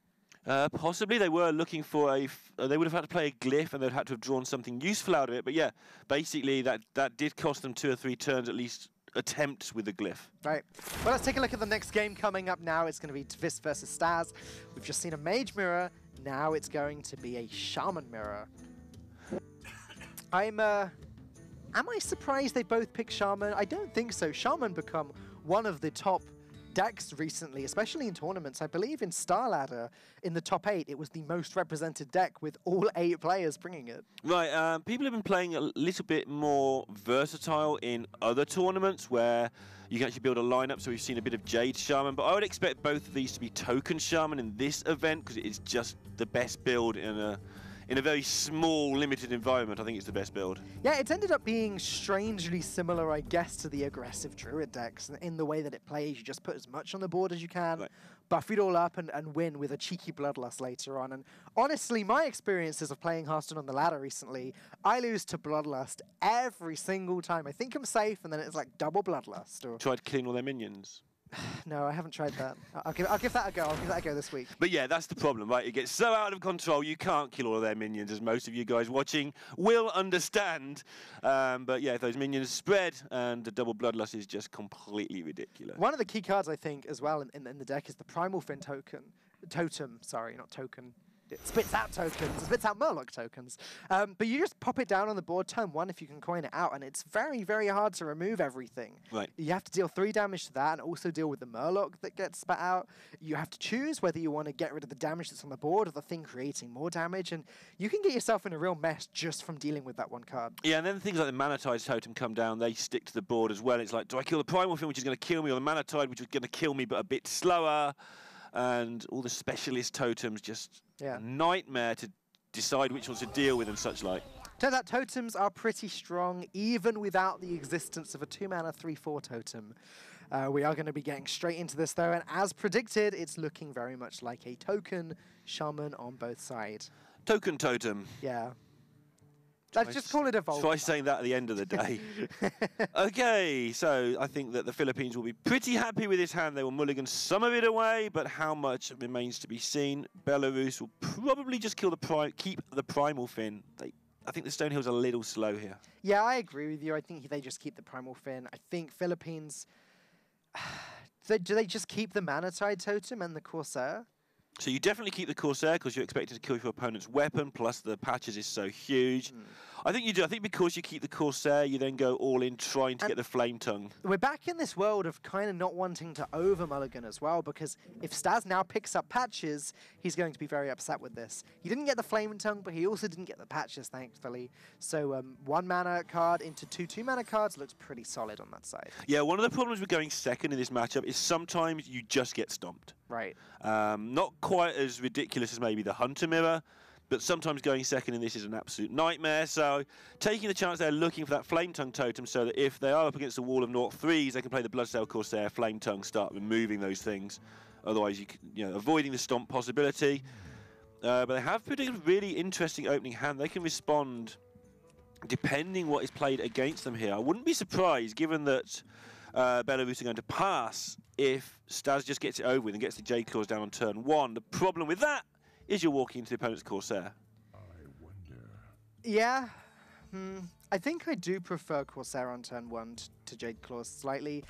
Possibly they were looking for they would have had to play a glyph and they'd had to have drawn something useful out of it. But yeah, basically that did cost them 2 or 3 turns at least. Attempts with the glyph. Right. Well, let's take a look at the next game coming up now. It's going to be Tvis versus Staz. We've just seen a Mage Mirror. Now it's going to be a Shaman Mirror. Am I surprised they both picked Shaman? I don't think so. Shaman become one of the top decks recently, especially in tournaments. I believe in Star Ladder, in the top 8, it was the most represented deck with all 8 players bringing it. Right, people have been playing a little bit more versatile in other tournaments where you can actually build a lineup, so we've seen a bit of Jade Shaman, but I would expect both of these to be Token Shaman in this event because it is just the best build in a very small, limited environment. I think it's the best build. Yeah, it's ended up being strangely similar, I guess, to the aggressive Druid decks in the way that it plays. You just put as much on the board as you can, right, buff it all up and win with a cheeky Bloodlust later on. And honestly, my experiences of playing Hearthstone on the ladder recently, I lose to Bloodlust every single time. I think I'm safe, and then it's like double Bloodlust. Or tried killing all their minions. No, I haven't tried that. I'll give that a go. I'll give that a go this week. But yeah, that's the problem, right? It gets so out of control, you can't kill all of their minions, as most of you guys watching will understand. But yeah, if those minions spread, and the double Bloodlust is just completely ridiculous. One of the key cards, I think, as well in the deck is the Primal Fin Totem. Sorry, not token. It spits out tokens, it spits out Murloc tokens. But you just pop it down on the board turn 1 if you can coin it out, and it's very, very hard to remove everything. Right. You have to deal 3 damage to that and also deal with the Murloc that gets spat out. You have to choose whether you want to get rid of the damage that's on the board or the thing creating more damage, and you can get yourself in a real mess just from dealing with that one card. Yeah, and then things like the Manatide Totem come down, they stick to the board as well. It's like, do I kill the Primal Fin, which is going to kill me, or the Manatide, which is going to kill me but a bit slower? And all the specialist totems, just a nightmare to decide which ones to deal with and such like. Turns out totems are pretty strong, even without the existence of a 2-mana 3/4 totem. We are going to be getting straight into this, though, and as predicted, it's looking very much like a token shaman on both sides. Token totem. Yeah. Let's just call it a Volt. Try saying that at the end of the day. Okay, so I think that the Philippines will be pretty happy with this hand. They will mulligan some of it away, but how much remains to be seen. Belarus will probably just keep the Primal Fin. I think the Stonehill's a little slow here. Yeah, I agree with you. I think they just keep the Primal Fin. I think Philippines... do they just keep the Manatide Totem and the Corsair? So you definitely keep the Corsair because you're expected to kill your opponent's weapon, plus the patches is so huge. I think you do. I think because you keep the Corsair, you then go all in trying to get the Flame Tongue. We're back in this world of kind of not wanting to over-mulligan as well, because if Staz now picks up patches, he's going to be very upset with this. He didn't get the Flame Tongue, but he also didn't get the patches, thankfully. So 1-mana card into 2-2-mana cards looks pretty solid on that side. Yeah, one of the problems with going second in this matchup is sometimes you just get stomped. Right. Not quite as ridiculous as maybe the Hunter Mirror, but sometimes going second in this is an absolute nightmare. So taking the chance they're looking for that Flame Tongue totem so that if they are up against the wall of 0-3s, they can play the Bloodsail Corsair, Flame Tongue, start removing those things. Otherwise, avoiding the stomp possibility. But they have put a really interesting opening hand. They can respond depending what is played against them here. I wouldn't be surprised, given that Belarus are going to pass, if Staz just gets it over with and gets the Jade Claws down on turn 1. The problem with that is you're walking into the opponent's Corsair. I wonder. Yeah. I think I do prefer Corsair on turn 1 to Jade Claws slightly.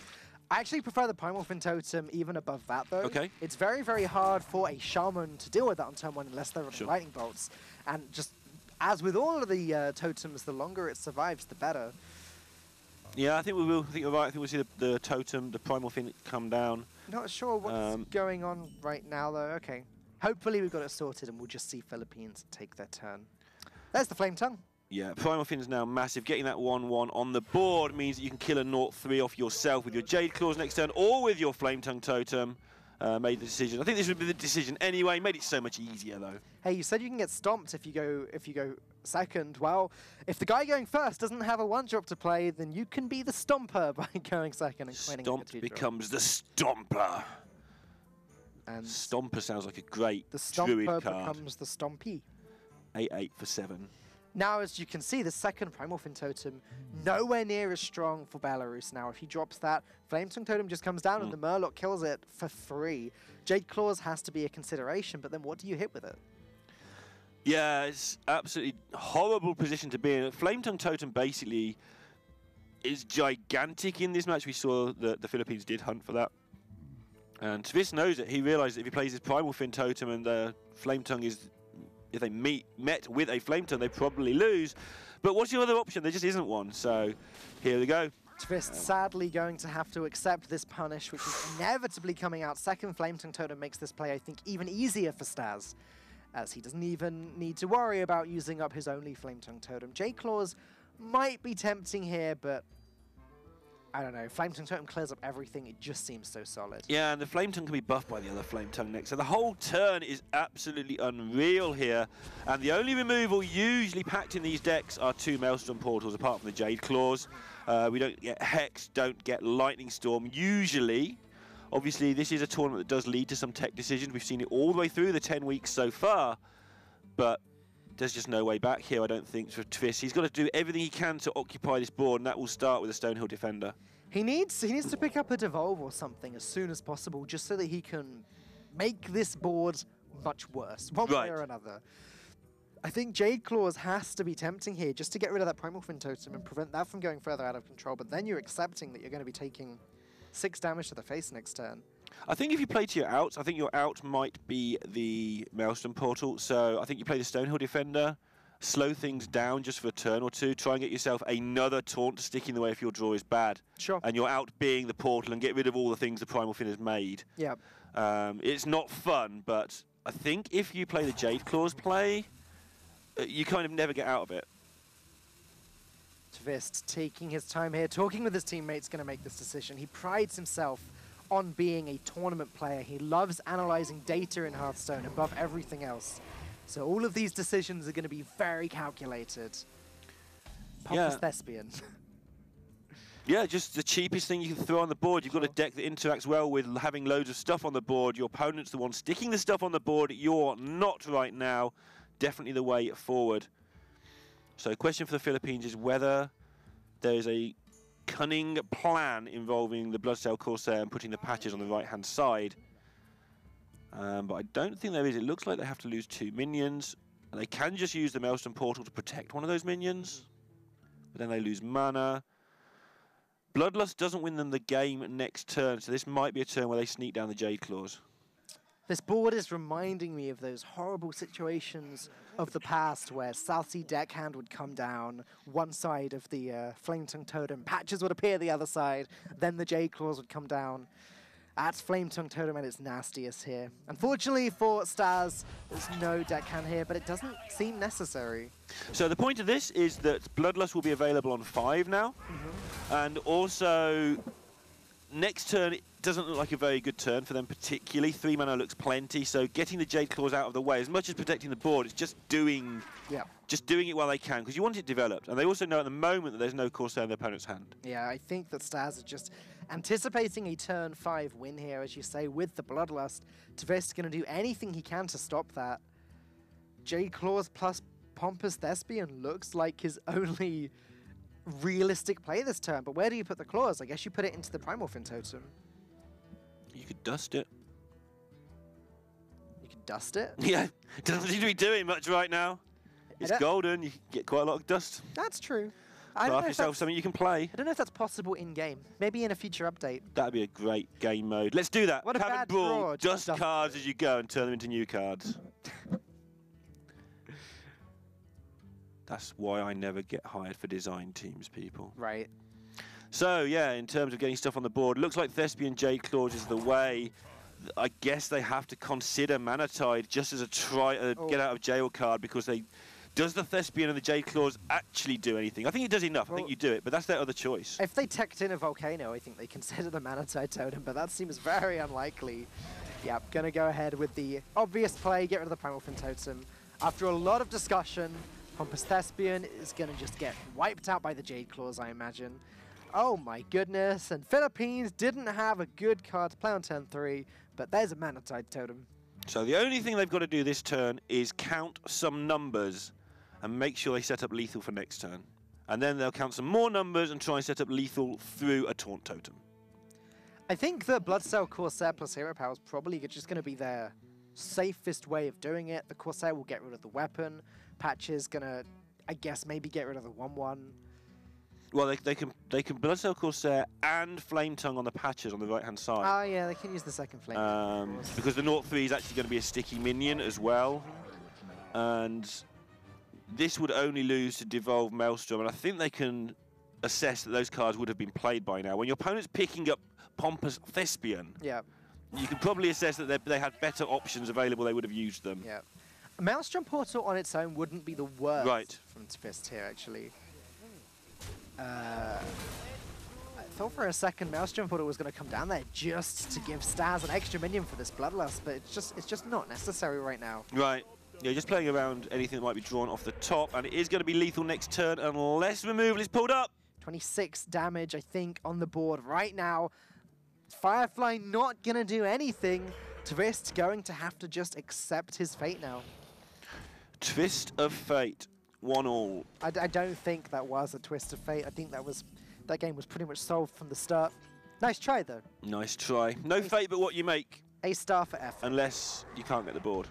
I actually prefer the Primal Fin Totem even above that, though. Okay. It's very, very hard for a Shaman to deal with that on turn 1 unless they're running Lightning Bolts. And just as with all of the totems, the longer it survives, the better. Yeah, I think we will. I think you're right. I think we'll see the totem, the Primal Fin come down. Not sure what's going on right now, though. Okay. Hopefully we've got it sorted and we'll just see Philippines take their turn. There's the Flame Tongue. Yeah, Primal Fin's now massive. Getting that 1/1 on the board means that you can kill a 0-3 off yourself with your Jade Claws next turn or with your Flame Tongue totem. Made the decision. I think this would be the decision anyway. Made it so much easier, though. Hey, you said you can get stomped if you go second. Well, if the guy going first doesn't have a 1-drop to play, then you can be the stomper by going second and coining a 2-drop. Becomes the Stomper. And Stomper sounds like a great the Druid Stomper card. becomes the Stompy. 8/8 for 7. Now, as you can see, the second Primal Fin Totem, nowhere near as strong for Belarus now. If he drops that, Flametongue Totem just comes down and the Murloc kills it for free. Jade Claws has to be a consideration, but then what do you hit with it? Yeah, it's absolutely horrible position to be in. Flametongue Totem basically is gigantic in this match. We saw that the Philippines did hunt for that. And Tvis knows it. He realized that if he plays his Primal Fin Totem and the Flametongue is... If they met with a Flametongue, they probably lose. But what's your other option? There just isn't one. So here we go. Twist sadly going to have to accept this punish, which is inevitably coming out. Second Flametongue Totem makes this play, I think, even easier for Staz, as he doesn't even need to worry about using up his only Flametongue Totem. Jade Claws might be tempting here, but I don't know. Flametongue Totem clears up everything. It just seems so solid. Yeah, and the Flametongue can be buffed by the other Flametongue next. So the whole turn is absolutely unreal here. And the only removal usually packed in these decks are 2 Maelstrom Portals, apart from the Jade Claws. We don't get Hex, don't get Lightning Storm, usually. Obviously, this is a tournament that does lead to some tech decisions. We've seen it all the way through the 10 weeks so far. But there's just no way back here, I don't think, for Tvis. He's got to do everything he can to occupy this board, and that will start with a Stonehill Defender. He needs to pick up a Devolve or something as soon as possible, just so that he can make this board much worse, one way or another. I think Jade Claws has to be tempting here, just to get rid of that Primal Fin Totem and prevent that from going further out of control, but then you're accepting that you're going to be taking 6 damage to the face next turn. I think if you play to your outs, I think your out might be the Maelstrom Portal. So I think you play the Stonehill Defender, slow things down just for a turn or two, try and get yourself another taunt to stick in the way if your draw is bad. Sure. And your out being the portal and get rid of all the things the Primal Fin has made. Yeah. It's not fun, but I think if you play the Jade Claws play, you kind of never get out of it. Tvist taking his time here, talking with his teammates, going to make this decision. He prides himself on being a tournament player. He loves analyzing data in Hearthstone above everything else. So all of these decisions are going to be very calculated. Pompous Thespian. Yeah, just the cheapest thing you can throw on the board. You've got a deck that interacts well with having loads of stuff on the board. Your opponent's the one sticking the stuff on the board. You're not right now. Definitely the way forward. So the question for the Philippines is whether there is a cunning plan involving the Bloodsail Corsair and putting the patches on the right-hand side. But I don't think there is. It looks like they have to lose 2 minions. And they can just use the Maelstrom Portal to protect one of those minions. But then they lose mana. Bloodlust doesn't win them the game next turn, so this might be a turn where they sneak down the Jade Claws. This board is reminding me of those horrible situations of the past where South Sea Deckhand would come down one side of the Flametongue Totem, patches would appear the other side, then the Jade Claws would come down. That's Flametongue Totem at its nastiest here. Unfortunately for Staz, there's no Deckhand here, but it doesn't seem necessary. So the point of this is that Bloodlust will be available on 5 now, and also next turn it doesn't look like a very good turn for them particularly. 3 mana looks plenty, so getting the Jade Claws out of the way, as much as protecting the board, it's just doing it while they can, because you want it developed. And they also know at the moment that there's no Corsair in their opponent's hand. Yeah, I think that Staz is just anticipating a turn 5 win here, as you say, with the Bloodlust. Tvist going to do anything he can to stop that. Jade Claws plus Pompous Thespian looks like his only realistic play this turn, but where do you put the claws? I guess you put it into the Primal Fin Totem. You could dust it. You could dust it? Yeah, it doesn't seem to be doing much right now. It's golden, you can get quite a lot of dust. That's true. Craft yourself something you can play. I don't know if that's possible in-game. Maybe in a future update. That'd be a great game mode. Let's do that. What a bad Brawl, draw. dust cards as you go and turn them into new cards. That's why I never get hired for design teams, people. Right. So, yeah, in terms of getting stuff on the board, looks like Thespian Jade Claws is the way. I guess they have to consider Mana Tide just as a get out of jail card, because does the Thespian and the Jade Claws actually do anything? I think it does enough. I think you do it, but that's their other choice. If they teched in a Volcano, I think they consider the Mana Tide Totem, but that seems very unlikely. Yeah, gonna go ahead with the obvious play, get rid of the Primal Fin Totem. After a lot of discussion, Pompous Thespian is gonna just get wiped out by the Jade Claws, I imagine. Oh my goodness, and Philippines didn't have a good card to play on turn 3, but there's a Mana Tide Totem. So the only thing they've got to do this turn is count some numbers. and make sure they set up lethal for next turn. And then they'll count some more numbers and try and set up lethal through a taunt totem. I think the Bloodcell Corsair plus Hero Power is probably just going to be their safest way of doing it. The Corsair will get rid of the weapon. Patch is going to, I guess, maybe get rid of the 1/1. Well, they can Bloodcell Corsair and Flame Tongue on the patches on the right-hand side. Oh, yeah, they can use the second Flame Tongue, because the 0-3 is actually going to be a sticky minion as well. And this would only lose to Devolve Maelstrom, and I think they can assess that those cards would have been played by now. When your opponent's picking up Pompous Thespian, yeah, you can probably assess that they had better options available, they would have used them. Yeah. Maelstrom Portal on its own wouldn't be the worst from Twist here, actually. I thought for a second Maelstrom Portal was going to come down there just to give Staz an extra minion for this Bloodlust, but it's just not necessary right now. Right. Yeah, just playing around anything that might be drawn off the top, and it is going to be lethal next turn unless removal is pulled up. 26 damage, I think, on the board right now. Firefly not going to do anything. Twist going to have to just accept his fate now. Twist of fate, 1-1. I don't think that was a twist of fate. I think that game was pretty much solved from the start. Nice try, though. Nice try. No fate but what you make. A star for effort. Unless you can't get the board.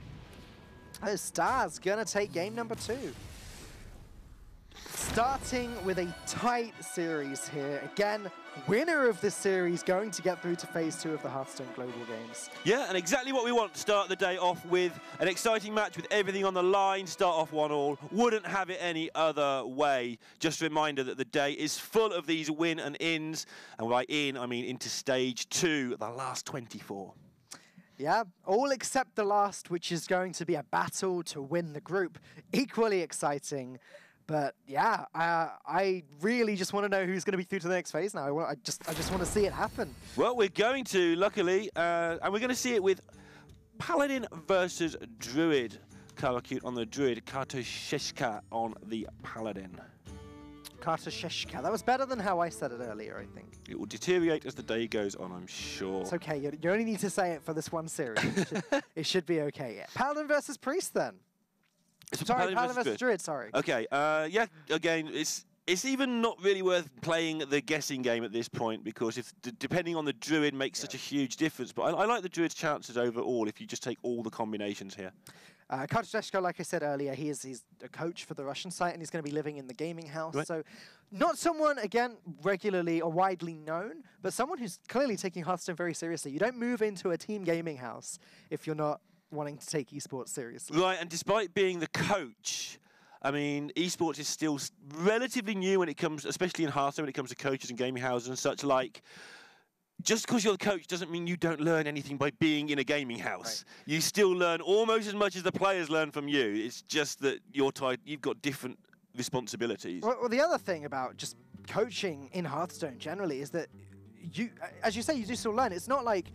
Oh, Stars gonna take game number 2. Starting with a tight series here. Again, winner of this series going to get through to phase 2 of the Hearthstone Global Games. Yeah, and exactly what we want to start the day off with. An exciting match with everything on the line. Start off 1-1. Wouldn't have it any other way. Just a reminder that the day is full of these win and ins. And by in, I mean into stage 2, the last 24. Yeah, all except the last, which is going to be a battle to win the group. Equally exciting. But yeah, I really just want to know who's going to be through to the next phase now. I just want to see it happen. Well, we're going to, luckily, and we're going to see it with Paladin versus Druid. Karakut on the Druid, Kartosheshka on the Paladin. Kartosheshka. That was better than how I said it earlier, I think. It will deteriorate as the day goes on, I'm sure. It's okay. You only need to say it for this one series. It should be okay. Yeah. Paladin versus Priest, then. Sorry, Paladin versus Druid, sorry. Okay, yeah, again, it's even not really worth playing the guessing game at this point, because if depending on the Druid makes such a huge difference. But I like the Druid's chances overall if you just take all the combinations here. Kartosheshka, like I said earlier, he's a coach for the Russian site, and he's going to be living in the gaming house. Right. So not someone, again, regularly or widely known, but someone who's clearly taking Hearthstone very seriously. You don't move into a team gaming house if you're not wanting to take esports seriously. Right, and despite being the coach, I mean, esports is still relatively new when it comes, especially in Hearthstone, when it comes to coaches and gaming houses and such like. Just because you're the coach doesn't mean you don't learn anything by being in a gaming house. Right. You still learn almost as much as the players learn from you. It's just that you've got different responsibilities. Well, the other thing about just coaching in Hearthstone generally is that you, as you say, you do still learn. It's not like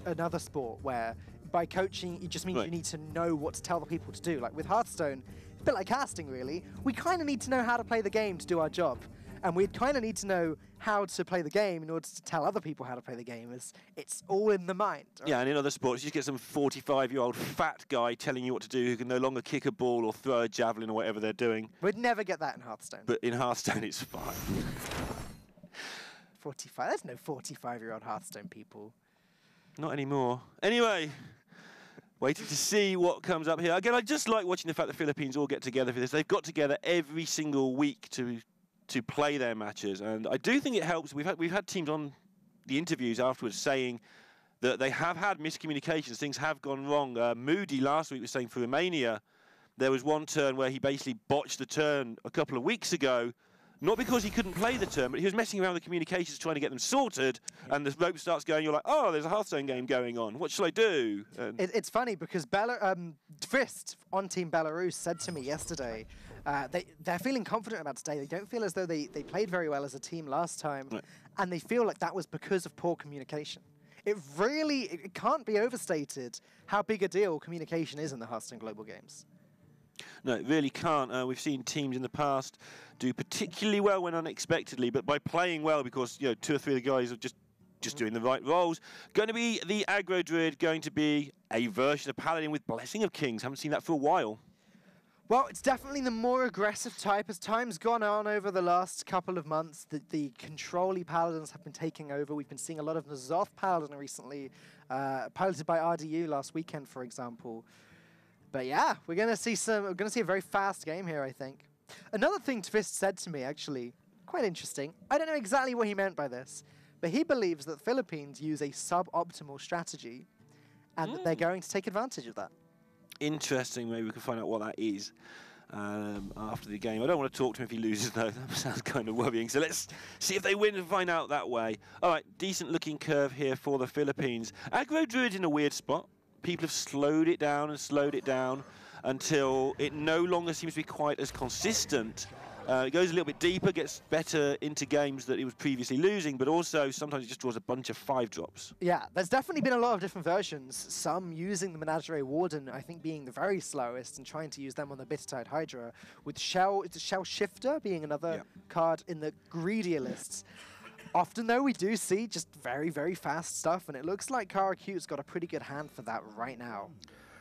another sport where by coaching it just means you need to know what to tell the people to do. Like with Hearthstone, it's a bit like casting really. We kind of need to know how to play the game to do our job. And we kind of need to know how to play the game in order to tell other people how to play the game. It's all in the mind. Right? Yeah, and in other sports, you just get some 45-year-old fat guy telling you what to do who can no longer kick a ball or throw a javelin or whatever they're doing. We'd never get that in Hearthstone. But in Hearthstone, it's fine. 45? There's no 45-year-old Hearthstone people. Not anymore. Anyway, waiting to see what comes up here. Again, I just like watching the fact that Philippines all get together for this. They've got together every single week to play their matches, and I do think it helps. We've had teams on the interviews afterwards saying that they have had miscommunications, things have gone wrong. Moody last week was saying for Romania there was one turn where he basically botched the turn a couple of weeks ago, not because he couldn't play the turn, but he was messing around with the communications trying to get them sorted, and the rope starts going, you're like, oh, there's a Hearthstone game going on, what shall I do? It's funny because Twist on Team Belarus said to me yesterday, they're feeling confident about today. They don't feel as though they played very well as a team last time, and they feel like that was because of poor communication. It can't be overstated how big a deal communication is in the Hearthstone Global Games. No, it really can't. We've seen teams in the past do particularly well when unexpectedly, but by playing well, because 2 or 3 of the guys are just doing the right roles. Going to be the aggro druid, going to be a version of Paladin with Blessing of Kings. Haven't seen that for a while. Well, it's definitely the more aggressive type. As time's gone on over the last couple of months, the control-y Paladins have been taking over. We've been seeing a lot of N'Zoth Paladin recently, piloted by RDU last weekend, for example. But yeah, we're gonna see a very fast game here, I think. Another thing Twist said to me, actually, quite interesting. I don't know exactly what he meant by this, but he believes that the Philippines use a suboptimal strategy, and that they're going to take advantage of that. Interesting. Maybe we can find out what that is after the game. I don't want to talk to him if he loses, though. That sounds kind of worrying. So let's see if they win and find out that way. All right, decent-looking curve here for the Philippines. Aggro Druid in a weird spot. People have slowed it down until it no longer seems to be quite as consistent. It goes a little bit deeper, gets better into games that he was previously losing, but also sometimes it just draws a bunch of 5-drops. Yeah, there's definitely been a lot of different versions. Some using the Menagerie Warden, I think, being the very slowest, and trying to use them on the Bittertide Hydra, with Shell Shifter being another card in the greedier lists. Often, though, we do see just very, very fast stuff, and it looks like Karakute's got a pretty good hand for that right now.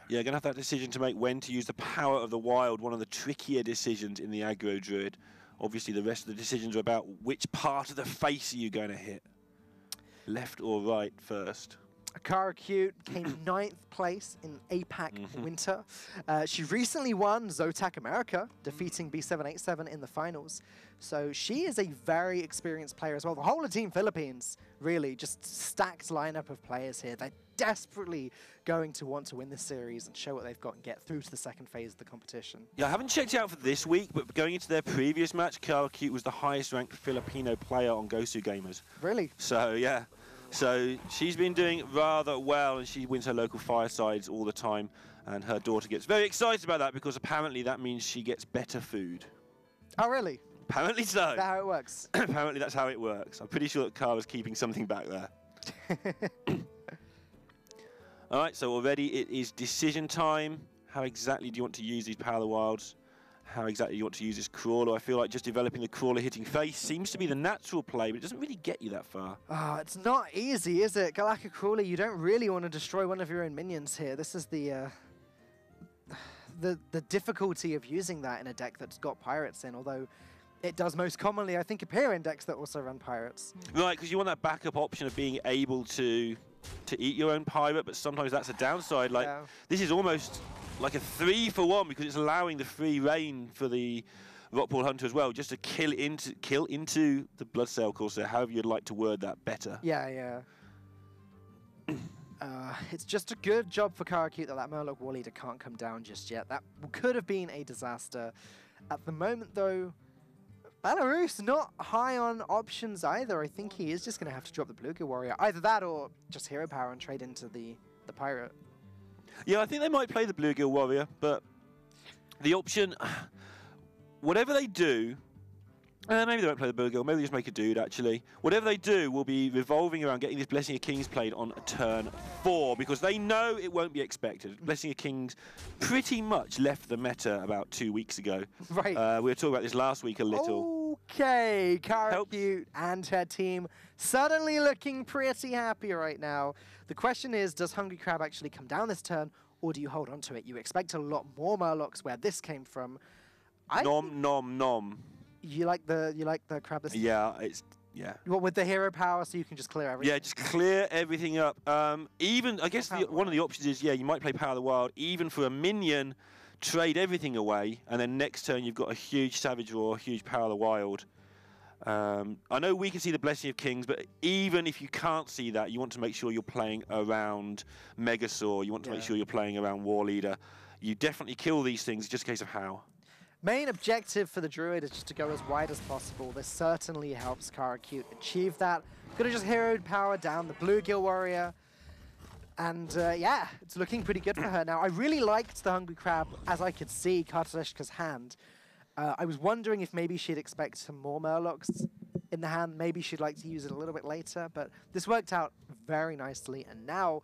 Yeah, going to have that decision to make when to use the power of the wild, one of the trickier decisions in the aggro druid. Obviously, the rest of the decisions are about which part of the face are you going to hit. Left or right first. Karakute came 9th place in APAC Winter. She recently won Zotac America, defeating B787 in the finals. So she is a very experienced player as well. The whole of Team Philippines, really, just stacked lineup of players here. They're desperately going to want to win this series and show what they've got and get through to the second phase of the competition. Yeah, I haven't checked it out for this week, but going into their previous match, Karakute was the highest ranked Filipino player on Gosu Gamers. Really? So, yeah. So she's been doing rather well, and she wins her local firesides all the time, and her daughter gets very excited about that because apparently that means she gets better food. Oh, really? Apparently so. Is that how it works? Apparently that's how it works. I'm pretty sure that Kara's keeping something back there. All right, so already it is decision time. How exactly do you want to use these Power of the Wilds? How exactly do you want to use this Crawler? I feel like just developing the Crawler hitting face seems to be the natural play, but it doesn't really get you that far. Oh, it's not easy, is it? Galaka Crawler, you don't really want to destroy one of your own minions here. This is the difficulty of using that in a deck that's got pirates in, although it does most commonly, I think, appear in decks that also run pirates. Right, because you want that backup option of being able to eat your own pirate, but sometimes that's a downside. Like, this is almost like a 3-for-1 because it's allowing the free reign for the Rockpool Hunter as well, just to kill into the Bloodsail Corsair, however you'd like to word that better. Yeah, yeah. It's just a good job for Karakute that Murloc War Leader can't come down just yet. That could have been a disaster. At the moment, though, Belarus not high on options either. I think he is just going to have to drop the Bluegill Warrior. Either that or just Hero Power and trade into the Pirate. Yeah, I think they might play the Bluegill Warrior, but the option, whatever they do, maybe they won't play the Bluegill, maybe they just make a dude, actually. Whatever they do will be revolving around getting this Blessing of Kings played on turn 4, because they know it won't be expected. Blessing of Kings pretty much left the meta about 2 weeks ago. Right. We were talking about this last week a little. Okay, Karakute and her team suddenly looking pretty happy right now. The question is, does Hungry Crab actually come down this turn, or do you hold on to it? You expect a lot more Murlocs where this came from. Nom, nom, nom. You like the crab? Yeah, it's What, with the hero power, so you can just clear everything? Yeah, just clear everything up. Even I guess one of the options is you might play Power of the Wild. Even for a minion, trade everything away, and then next turn you've got a huge Savage Roar, a huge Power of the Wild. I know we can see the Blessing of Kings, but even if you can't see that, you want to make sure you're playing around Megasaur. You want to make sure you're playing around War Leader. You definitely kill these things, just a case of how. Main objective for the Druid is just to go as wide as possible. This certainly helps Karakute achieve that. Gonna just hero power down the Bluegill Warrior. And yeah, it's looking pretty good for her now. I really liked the Hungry Crab, as I could see, Kartashka's hand. I was wondering if maybe she'd expect some more Murlocs in the hand. Maybe she'd like to use it a little bit later, but this worked out very nicely. And now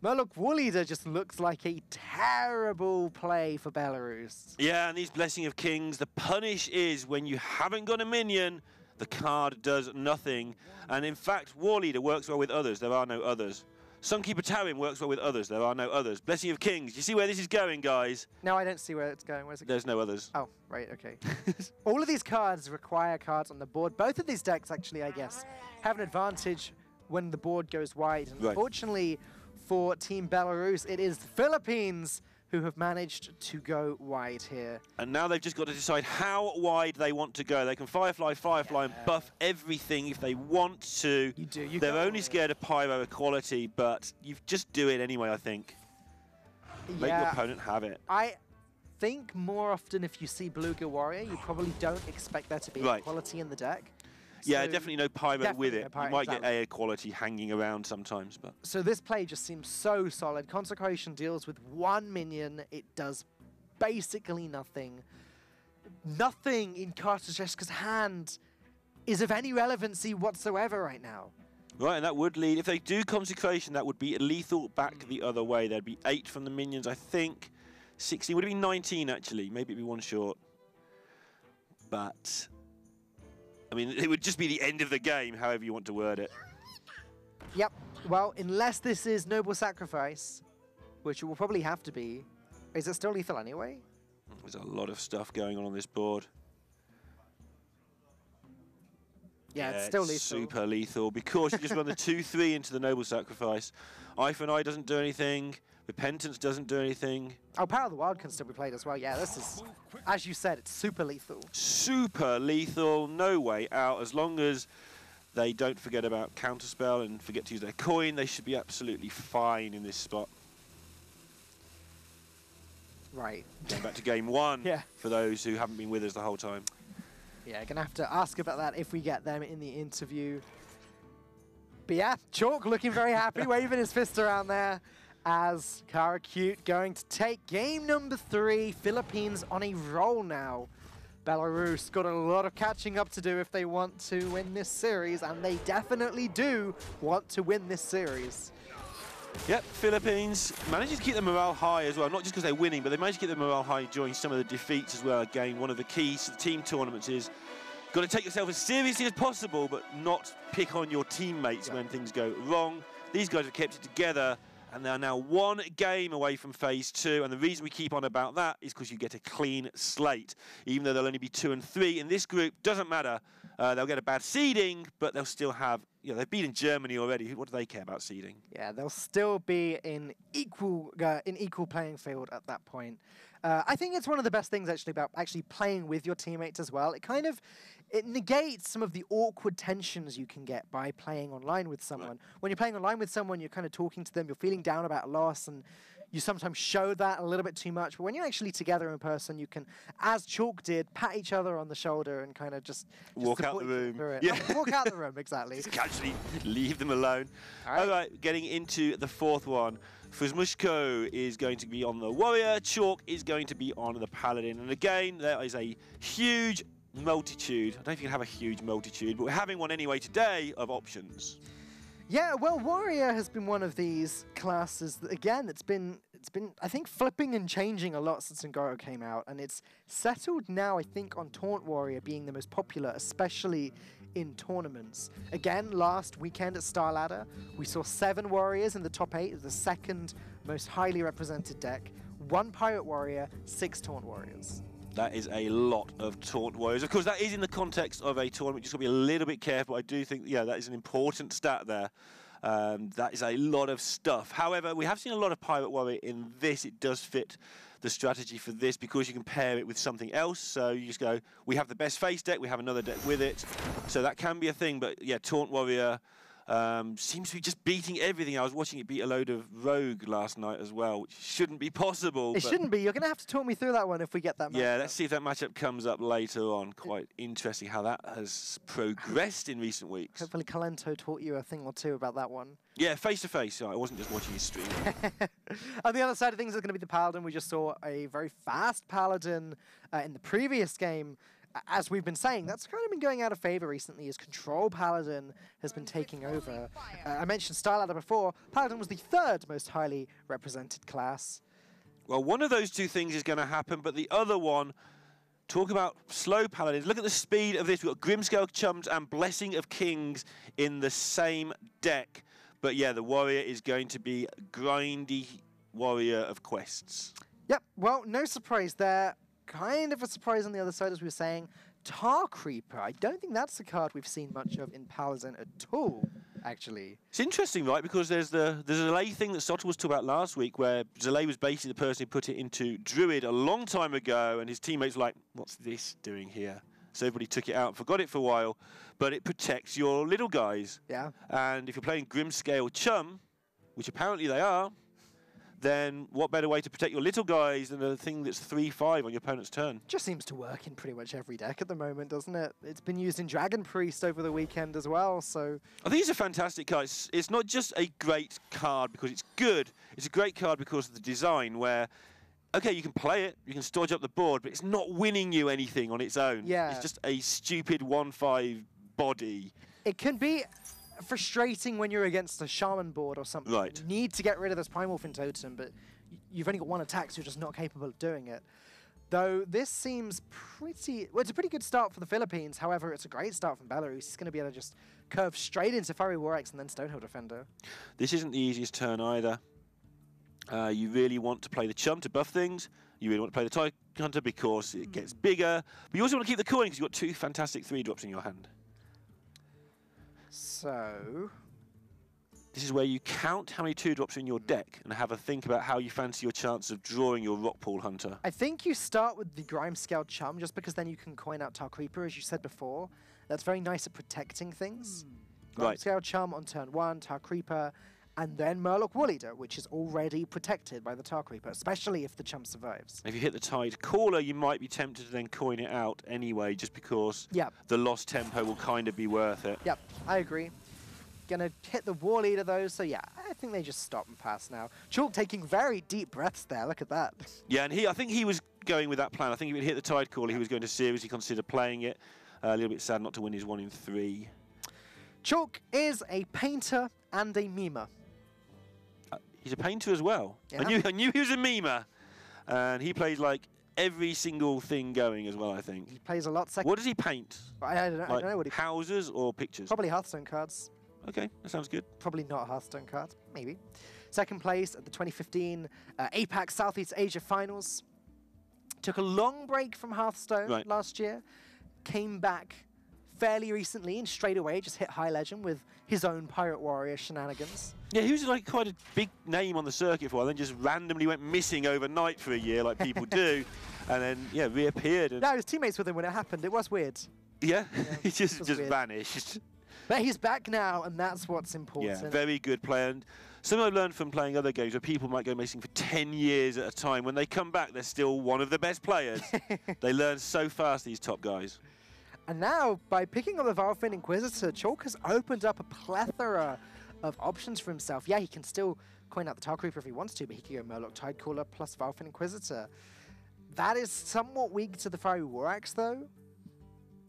Murloc War Leader just looks like a terrible play for Belarus. Yeah, and these Blessing of Kings, the punish is when you haven't got a minion, the card does nothing. And in fact, War Leader works well with others. There are no others. Sunkeeper Tarim works well with others. There are no others. Blessing of Kings. You see where this is going, guys? No, I don't see where it's going. Where's it going? There's no others. Oh, right, okay. All of these cards require cards on the board. Both of these decks, actually, I guess, have an advantage when the board goes wide. And unfortunately, for Team Belarus, it is the Philippines who have managed to go wide here. And now they've just got to decide how wide they want to go. They can Firefly, and buff everything if they want to. You do. They're only scared of Pyro Equality, but you just do it anyway, I think. Make your opponent have it. I think more often if you see Beluga Warrior, you probably don't expect there to be equality in the deck. Yeah, So definitely no Pyro with it. no Pyro, You might get A equality hanging around sometimes. But So this play just seems so solid. Consecration deals with 1 minion. It does basically nothing. Nothing in Kartashevska's hand is of any relevancy whatsoever right now. Right, and that would lead, if they do Consecration, that would be lethal back the other way. There'd be 8 from the minions, I think. 16, would it be 19 actually? Maybe it'd be 1 short. But I mean, it would just be the end of the game, however you want to word it. Yep. Well, unless this is Noble Sacrifice, which it will probably have to be. Is it still lethal anyway? There's a lot of stuff going on this board. Yeah, it's still lethal. Super lethal, because you just run the 2-3 into the Noble Sacrifice. Eye for an Eye doesn't do anything. Repentance doesn't do anything. Oh, Power of the Wild can still be played as well. Yeah, this is, as you said, it's super lethal. Super lethal, no way out. As long as they don't forget about Counterspell and forget to use their coin, they should be absolutely fine in this spot. Right. Going back to game 1 Yeah. for those who haven't been with us the whole time. Yeah, gonna have to ask about that if we get them in the interview. But yeah, Chalk looking very happy, waving his fist around there. As Karakute going to take game number 3. Philippines on a roll now. Belarus got a lot of catching up to do if they want to win this series, and they definitely do want to win this series. Yep, Philippines manages to keep the morale high as well, not just because they're winning, but they manage to keep the morale high during some of the defeats as well. Again, one of the keys to the team tournaments is got to take yourself as seriously as possible, but not pick on your teammates when things go wrong. These guys have kept it together, and they are now 1 game away from phase 2. And the reason we keep on about that is because you get a clean slate. Even though they'll only be 2 and 3 in this group, doesn't matter. They'll get a bad seeding, but they'll still have, you know, they've beaten Germany already. What do they care about seeding? Yeah, they'll still be in equal playing field at that point. I think it's one of the best things actually about actually playing with your teammates as well. It negates some of the awkward tensions you can get by playing online with someone. Right. When you're playing online with someone, you're kind of talking to them, you're feeling down about a loss, and you sometimes show that a little bit too much. But when you're actually together in person, you can, as Chalk did, pat each other on the shoulder and kind of just walk out the room. Yeah, walk out the room, exactly. Just casually leave them alone. All right, getting into the 4th one. Fuzmushko is going to be on the Warrior. Chalk is going to be on the Paladin. And again, there is a huge multitude. I don't know if you can have a huge multitude, but we're having one anyway today of options. Yeah, well, Warrior has been one of these classes that, again, it's been I think flipping and changing a lot since Ngoro came out, and it's settled now, I think, on Taunt Warrior being the most popular, especially in tournaments. Again, last weekend at Star Ladder, we saw 7 Warriors in the top 8, the 2nd most highly represented deck, 1 Pirate Warrior, 6 Taunt Warriors. That is a lot of Taunt Warriors. Of course, that is in the context of a tournament. Just got to be a little bit careful. I do think, yeah, that is an important stat there. That is a lot of stuff. However, we have seen a lot of Pirate Warrior in this. It does fit the strategy for this because you can pair it with something else. So you just go, we have the best face deck, we have another deck with it. So that can be a thing. But yeah, Taunt Warrior seems to be just beating everything. I was watching it beat a load of Rogue last night as well, which shouldn't be possible. It shouldn't be. You're going to have to talk me through that one if we get that matchup. Yeah, let's see if that matchup comes up later on. Quite interesting how that has progressed in recent weeks. Hopefully Calento taught you a thing or two about that one. Yeah, face-to-face. I wasn't just watching his stream. On the other side of things is going to be the Paladin. We just saw a very fast Paladin in the previous game. As we've been saying, that's kind of been going out of favor recently as Control Paladin has been taking over. I mentioned Star Ladder before. Paladin was the 3rd most highly represented class. Well, one of those two things is going to happen, but the other one, talk about slow Paladins. Look at the speed of this. We've got Grimscale Chums and Blessing of Kings in the same deck. But yeah, the warrior is going to be grindy warrior of quests. Yep, well, no surprise there. Kind of a surprise on the other side, as we were saying. Tar Creeper, I don't think that's a card we've seen much of in Paladin at all, actually. It's interesting, right? Because there's a Zelay thing that Sotter was talking about last week, where Zelay was basically the person who put it into Druid a long time ago, and his teammates were like, what's this doing here? So everybody took it out and forgot it for a while, but it protects your little guys. Yeah. And if you're playing Grimscale Chum, which apparently they are, then what better way to protect your little guys than a thing that's 3/5 on your opponent's turn? Just seems to work in pretty much every deck at the moment, doesn't it? It's been used in Dragon Priest over the weekend as well, so... I think it's a fantastic card. It's not just a great card because it's good, it's a great card because of the design where, okay, you can play it, you can stodge up the board, but it's not winning you anything on its own. Yeah. It's just a stupid 1/5 body. It can be frustrating when you're against a Shaman board or something. Right. You need to get rid of this Primorphin Totem, but you've only got one attack, so you're just not capable of doing it. Though this seems pretty... Well, it's a pretty good start for the Philippines. However, it's a great start from Belarus. He's going to be able to just curve straight into Fiery War Axe and then Stonehill Defender. This isn't the easiest turn either. You really want to play the Chum to buff things. You really want to play the Tie Hunter because it gets bigger. But you also want to keep the coin because you've got 2 fantastic 3-drops in your hand. So... This is where you count how many 2-drops in your deck and have a think about how you fancy your chance of drawing your Rockpool Hunter. I think you start with the Grimescale Chum, just because then you can coin out Tar Creeper, as you said before. That's very nice at protecting things. Right. Grimescale Chum on turn 1, Tar Creeper, and then Murloc Warleader, which is already protected by the Tar Creeper, especially if the Chum survives. If you hit the Tide Caller, you might be tempted to then coin it out anyway, just because the lost tempo will kind of be worth it. Yep, I agree. Gonna hit the Warleader though, so yeah, I think they just stop and pass now. Chalk taking very deep breaths there, look at that. Yeah, and I think he was going with that plan. I think if he hit the Tide Caller, he was going to seriously consider playing it. A little bit sad not to win his 1 in 3. Chalk is a painter and a memer. He's a painter as well. Yeah. I knew he was a memer. And he plays like every single thing going as well, I think. He plays a lot second. What does he paint? I don't know, I don't know what he... Houses or pictures? Probably Hearthstone cards. Okay, that sounds good. Probably not Hearthstone cards, maybe. Second place at the 2015 APAC Southeast Asia Finals. Took a long break from Hearthstone last year. Came back fairly recently and straight away just hit High Legend with his own Pirate Warrior shenanigans. Yeah, he was like quite a big name on the circuit for a while, then just randomly went missing overnight for a year like people do. And then, yeah, reappeared. And no, his teammates with him when it happened. It was weird. Yeah, he just weird. vanished. But he's back now, and that's what's important. Yeah, very good player. And something I've learned from playing other games where people might go missing for 10 years at a time. When they come back, they're still one of the best players. They learn so fast, these top guys. And now, by picking up the Valfin Inquisitor, Chalk has opened up a plethora of options for himself. Yeah, he can still coin out the Tar Creeper if he wants to, but he can go Murloc Tidecaller plus Valfin Inquisitor. That is somewhat weak to the Fiery War Axe, though.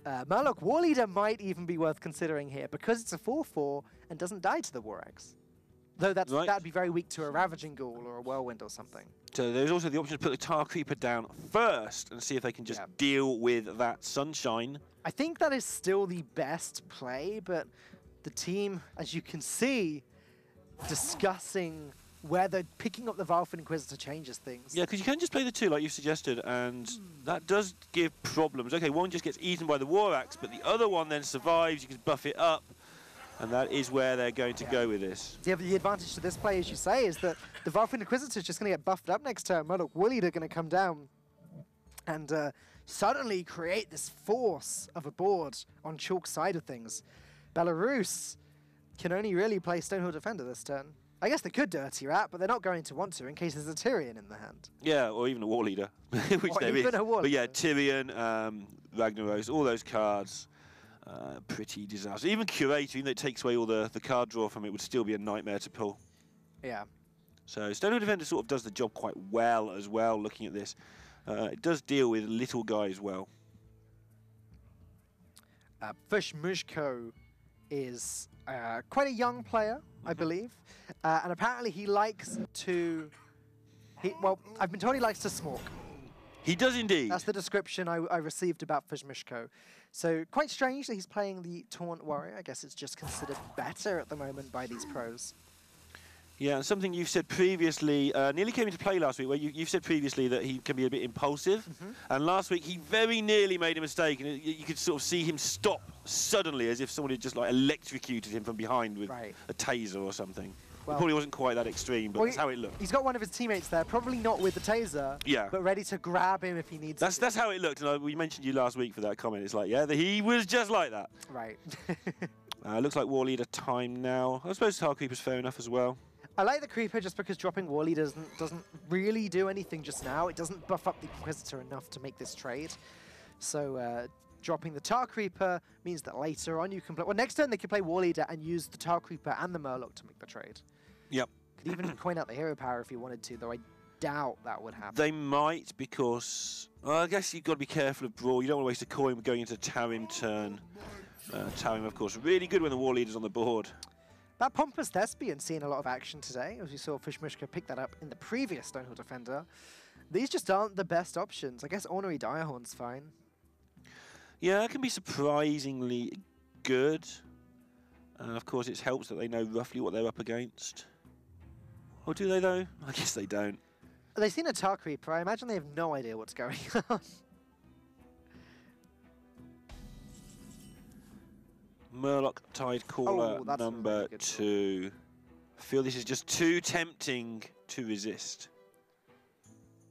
Murloc Warleader might even be worth considering here because it's a 4/4 and doesn't die to the War Axe. Though that'd be very weak to a Ravaging Ghoul or a Whirlwind or something. So there's also the option to put the Tar Creeper down first and see if they can just deal with that Sunshine. I think that is still the best play, but the team, as you can see, discussing whether picking up the Valfin Inquisitor changes things. Yeah, because you can just play the 2 like you suggested, and that does give problems. Okay, one just gets eaten by the War Axe, but the other one then survives. You can buff it up, and that is where they're going to go with this. The advantage to this play, as you say, is that the Valfin Inquisitor is just going to get buffed up next turn. Murloc Warleader going to come down and suddenly create this force of a board on Chalk's side of things. Belarus can only really play Stonehill Defender this turn. I guess they could Dirty Rat, but they're not going to want to in case there's a Tyrion in the hand. Yeah, or even a Warleader, which there is. But yeah, Tyrion, Ragnaros, all those cards, pretty disastrous. Even Curator, even though it takes away all the card draw from it, would still be a nightmare to pull. Yeah. So Stonehill Defender sort of does the job quite well as well, looking at this. It does deal with little guys well. Fish Muzhko is quite a young player, I believe. And apparently he likes to... well, I've been told he likes to smoke. He does indeed. That's the description I received about Fizmishko. So quite strange that he's playing the Taunt Warrior. I guess it's just considered better at the moment by these pros. Yeah, and something you've said previously, nearly came into play last week, where you've said previously that he can be a bit impulsive. And last week, he very nearly made a mistake, and you could sort of see him stop suddenly, as if someone had just like electrocuted him from behind with a taser or something. Well, it probably wasn't quite that extreme, but that's how it looked. He's got one of his teammates there, probably not with the taser, but ready to grab him if he needs to. That's how it looked, and we mentioned you last week for that comment. It's like, yeah, he was just like that. Right. Looks like War Leader time now. I suppose Star Creeper's fair enough as well. I like the Creeper just because dropping War Leader doesn't really do anything just now. It doesn't buff up the Inquisitor enough to make this trade. So dropping the Tar Creeper means that later on you can play... Well, next turn they can play War Leader and use the Tar Creeper and the Murloc to make the trade. Yep. Could even coin out the Hero Power if you wanted to, though I doubt that would happen. They might, because... Well, I guess you've got to be careful of Brawl. You don't want to waste a coin going into Tarim turn. Tarim, of course, really good when the War Leader's on the board. That Pompous Thespian seeing a lot of action today, as we saw Fishmishka pick that up in the previous Stonehill Defender. These just aren't the best options. I guess Ornery Direhorn's fine. Yeah, it can be surprisingly good. Of course, it helps that they know roughly what they're up against. Or do they, though? I guess they don't. They've seen a Tar Creeper. I imagine they have no idea what's going on. Murloc Tidecaller number 2. I feel this is just too tempting to resist.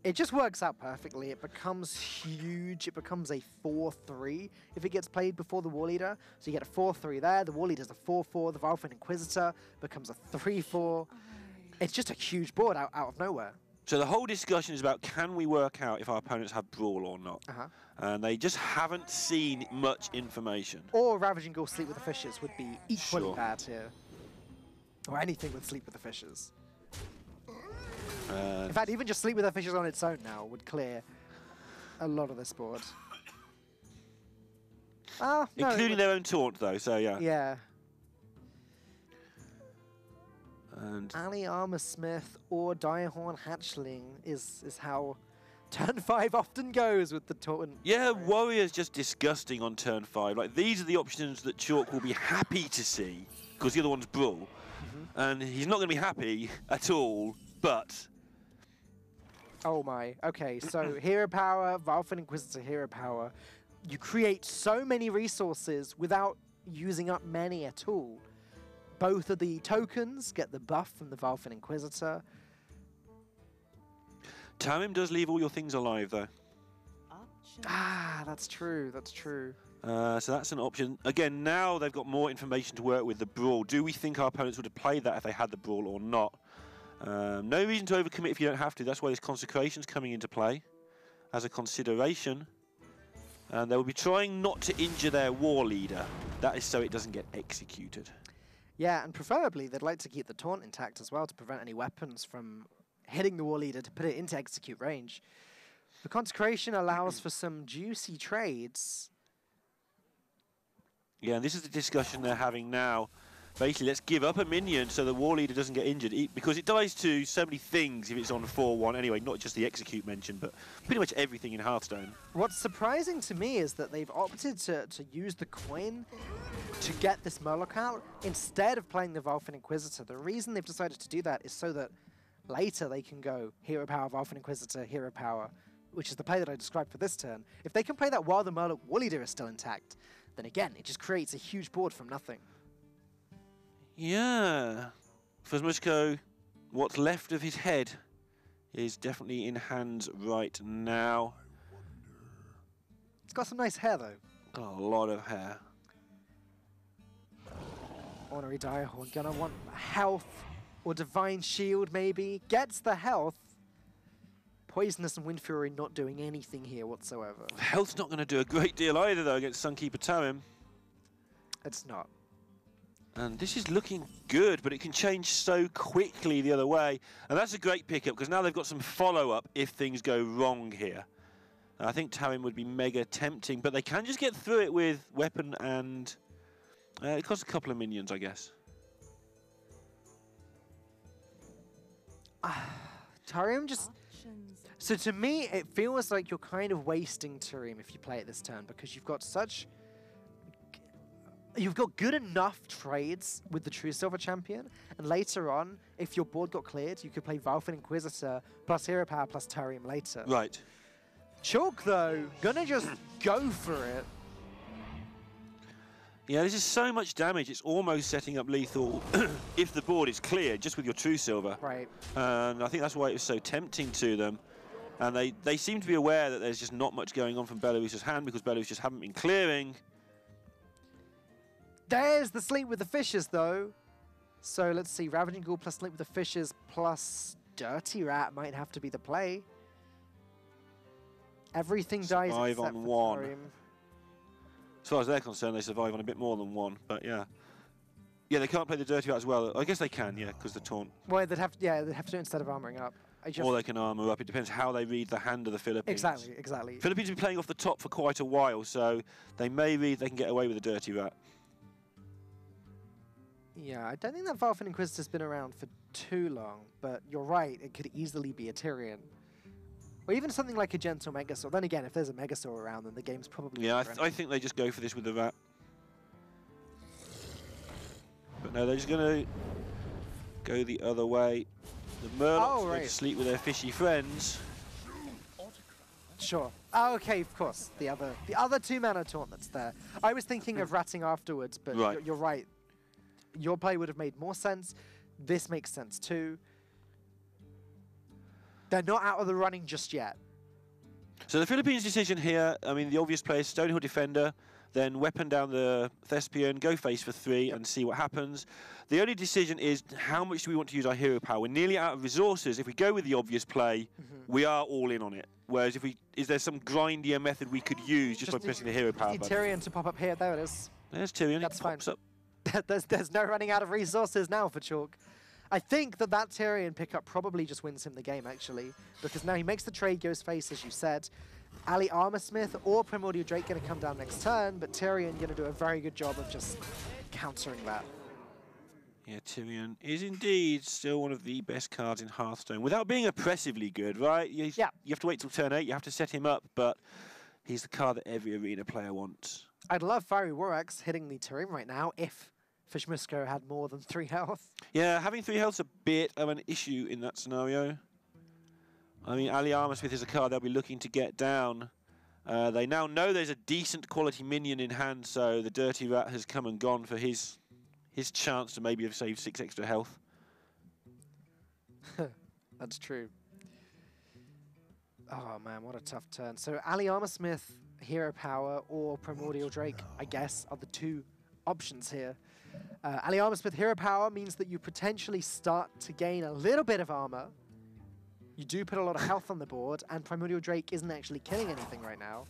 It just works out perfectly. It becomes huge. It becomes a 4-3 if it gets played before the War Leader. So you get a 4-3 there. The War Leader's a 4-4. The Valfin Inquisitor becomes a 3-4. It's just a huge board out of nowhere. So the whole discussion is about, can we work out if our opponents have Brawl or not? And they just haven't seen much information. Or Ravaging Ghoul Sleep with the Fishes would be equally bad here. Or anything with Sleep with the Fishes. In fact, even just Sleep with the Fishes on its own now would clear a lot of this board. Including their own taunt, though, so yeah. Yeah. And Ali Armorsmith or Direhorn Hatchling is how turn 5 often goes with the taunt. Yeah, Warrior's just disgusting on turn 5. Like, these are the options that Chalk will be happy to see, because the other one's Brawl. And he's not going to be happy at all, but... Oh my, okay, so Hero Power, Valfin Inquisitor Hero Power. You create so many resources without using up many at all. Both of the tokens get the buff from the Valfin Inquisitor. Tarim does leave all your things alive, though. Ah, that's true, that's true. So that's an option. Again, now they've got more information to work with, the Brawl. Do we think our opponents would have played that if they had the Brawl or not? No reason to overcommit if you don't have to. That's why this Consecration's coming into play as a consideration. And they will be trying not to injure their War Leader. That is so it doesn't get executed. Yeah, and preferably they'd like to keep the taunt intact as well to prevent any weapons from hitting the War Leader to put it into execute range. The Consecration allows for some juicy trades. Yeah, and this is the discussion they're having now. Basically, let's give up a minion so the War Leader doesn't get injured, because it dies to so many things if it's on 4-1 anyway, not just the execute mentioned, but pretty much everything in Hearthstone. What's surprising to me is that they've opted to use the coin to get this Murloc out instead of playing the Valfin Inquisitor. The reason they've decided to do that is so that later they can go Hero Power, Valfin Inquisitor, Hero Power, which is the play that I described for this turn. If they can play that while the Murloc War Leader is still intact, then again, it just creates a huge board from nothing. Yeah. Fizmishko, what's left of his head is definitely in hands right now. It's got some nice hair, though. Got a lot of hair. Ornery Direhorn gonna want health or Divine Shield, maybe. Gets the health. Poisonous and Wind Fury not doing anything here whatsoever. Health's not going to do a great deal either, though, against Sunkeeper Tarim. It's not. And this is looking good, but it can change so quickly the other way. And that's a great pickup, because now they've got some follow-up if things go wrong here. I think Tarim would be mega tempting, but they can just get through it with weapon and... it costs a couple of minions, I guess. Tarim just... So to me, it feels like you're kind of wasting Tyrion if you play it this turn, because you've got good enough trades with the True Silver Champion, and later on, if your board got cleared, you could play Valfin Inquisitor plus Hero Power plus Tyrion later. Right. Chalk, though, gonna just go for it. Yeah, this is so much damage, it's almost setting up lethal if the board is clear, just with your True Silver. Right. And I think that's why it was so tempting to them. And they seem to be aware that there's just not much going on from Belarus's hand, because Belarus just haven't been clearing. There's the Sleep with the Fishes, though. So let's see, Ravaging Ghoul plus Sleep with the Fishes plus Dirty Rat might have to be the play. Everything dies Survive except on for one. Thorium. As far as they're concerned, they survive on a bit more than one, but yeah. Yeah, they can't play the Dirty Rat as well. I guess they can, yeah, because the taunt. Well, they'd have to do it instead of armoring up. Or they can armour up. It depends how they read the hand of the Philippines. Exactly, exactly. Philippines have been playing off the top for quite a while, so they may read they can get away with the Dirty Rat. Yeah, I don't think that Valfin Inquisitor's been around for too long, but you're right, it could easily be a Tyrion. Or even something like a Gentle Megasaur. Then again, if there's a Megasaur around, then the game's probably... Yeah, I think they just go for this with the Rat. But no, they're just going to go the other way. The Murlocs go to sleep with their fishy friends. Sure. Oh, okay, of course. The other 2-mana taunt that's there. I was thinking of ratting afterwards, but you're right. Your play would have made more sense. This makes sense too. They're not out of the running just yet. So the Philippines' decision here, I mean, the obvious play is Stonehill Defender, then weapon down the Thespian, go face for 3 and see what happens. The only decision is how much do we want to use our hero power? We're nearly out of resources. If we go with the obvious play, we are all in on it. Whereas is there some grindier method we could use just by pressing the hero power need button? Tyrion to pop up here. There it is. There's Tyrion. That's it pops fine. up. There's no running out of resources now for Chalk. I think that Tyrion pickup probably just wins him the game, actually, because now he makes the trade, goes face, as you said. Ali Armorsmith or Primordial Drake going to come down next turn, but Tyrion going to do a very good job of just countering that. Yeah, Tyrion is indeed still one of the best cards in Hearthstone, without being oppressively good, right? You have to wait till turn 8, you have to set him up, but he's the card that every arena player wants. I'd love Fiery Warax hitting the Tyrion right now if Fishmusko had more than 3 health. Yeah, having 3 health's a bit of an issue in that scenario. I mean, Ali Armorsmith is a card they'll be looking to get down. They now know there's a decent quality minion in hand, so the Dirty Rat has come and gone for his chance to maybe have saved 6 extra health. That's true. Oh man, what a tough turn. So Ali Armorsmith, Hero Power, or Primordial Drake, I guess, are the 2 options here. Ali Armorsmith Hero Power means that you potentially start to gain a little bit of armor. You do put a lot of health on the board, and Primordial Drake isn't actually killing anything right now.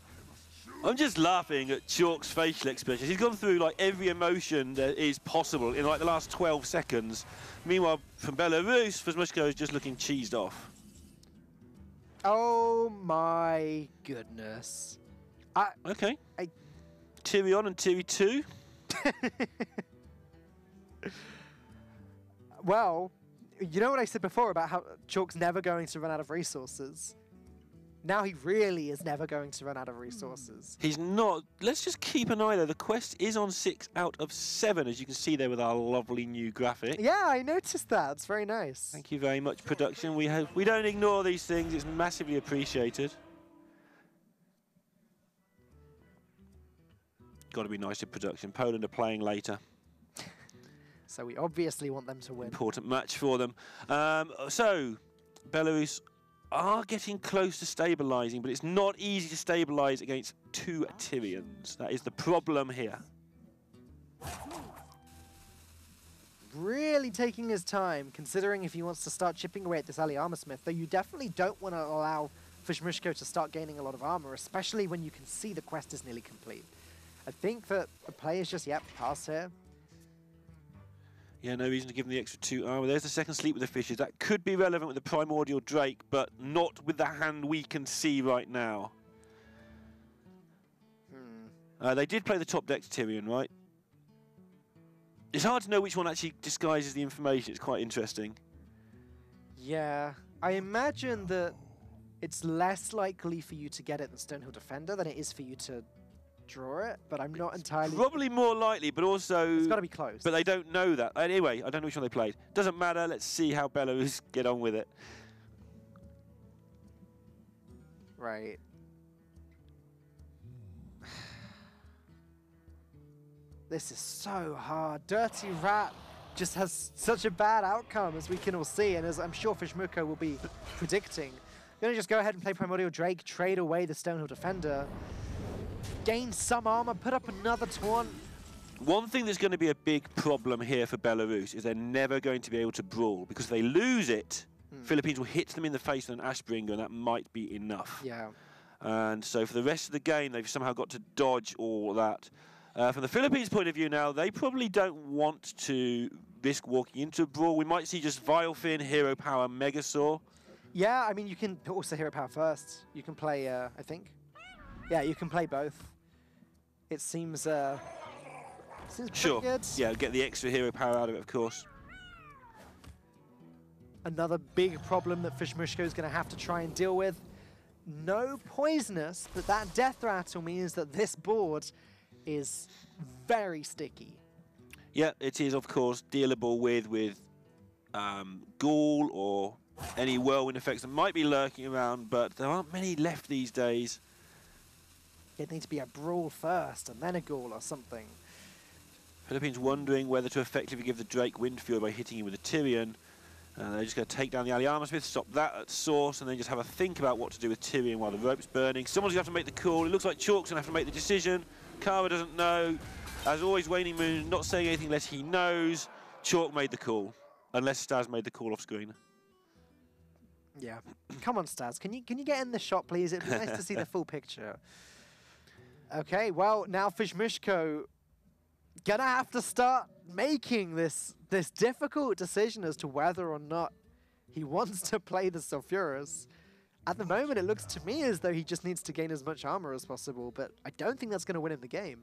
I'm just laughing at Chalk's facial expressions. He's gone through like every emotion that is possible in like the last 12 seconds. Meanwhile, from Belarus, Fishmusko is just looking cheesed off. Oh my goodness. Okay. Tyrion and Tiri 2. Well, you know what I said before about how Chalk's never going to run out of resources? Now he really is never going to run out of resources. He's not. Let's just keep an eye though. The quest is on 6 out of 7, as you can see there with our lovely new graphic. Yeah, I noticed that. It's very nice. Thank you very much, production. We don't ignore these things. It's massively appreciated. Got to be nice to production. Poland are playing later. So we obviously want them to win. Important match for them. So, Belarus are getting close to stabilising, but it's not easy to stabilise against 2 Tyrions. That is the problem here. Really taking his time, considering if he wants to start chipping away at this Ali Armorsmith, though you definitely don't want to allow Fishmusko to start gaining a lot of armor, especially when you can see the quest is nearly complete. I think that the play is just, pass here. Yeah, no reason to give him the extra 2 armor. There's the second sleep with the fishes. That could be relevant with the Primordial Drake, but not with the hand we can see right now. They did play the top deck Tyrion, right? It's hard to know which one actually disguises the information. It's quite interesting. Yeah, I imagine that it's less likely for you to get it than Stonehill Defender than it is for you to draw it, but I'm not entirely... Probably more likely, but also... It's got to be close. But they don't know that. Anyway, I don't know which one they played. Doesn't matter. Let's see how Belarus get on with it. Right. This is so hard. Dirty Rat just has such a bad outcome, as we can all see, and as I'm sure Fishmuko will be predicting. Gonna just go ahead and play Primordial Drake, trade away the Stonehill Defender, gain some armor, put up another taunt. One thing that's going to be a big problem here for Belarus is they're never going to be able to brawl, because if they lose it, Philippines will hit them in the face with an Ashbringer, and that might be enough. Yeah. And so for the rest of the game, they've somehow got to dodge all that. From the Philippines' point of view now, they probably don't want to risk walking into a brawl. We might see just Vilefin, Hero Power, Megasaur. Yeah, I mean, you can also Hero Power first. You can play, I think. Yeah, you can play both. It seems, seems Sure. pretty good. Yeah, get the extra Hero Power out of it, of course. Another big problem that Fishmushko is going to have to try and deal with. No poisonous, but that Death Rattle means that this board is very sticky. Yeah, it is, of course, dealable with Ghoul or any whirlwind effects that might be lurking around, but there aren't many left these days. It'd need to be a Brawl first, and then a Ghoul or something. Philippines wondering whether to effectively give the Drake Wind Fury by hitting him with a Tyrion. They're just going to take down the Ali Armorsmith, stop that at source, and then just have a think about what to do with Tyrion while the rope's burning. Someone's going to have to make the call. It looks like Chalk's going to have to make the decision. Kara doesn't know. As always, Waning Moon not saying anything unless he knows. Chalk made the call, unless Staz made the call off screen. Yeah. Come on, Staz. Can you get in the shot, please? It'd be nice to see the full picture. Okay, well, now Fishmushko gonna have to start making this difficult decision as to whether or not he wants to play the Sulfuras. At the moment, it looks to me as though he just needs to gain as much armor as possible, but I don't think that's going to win him the game.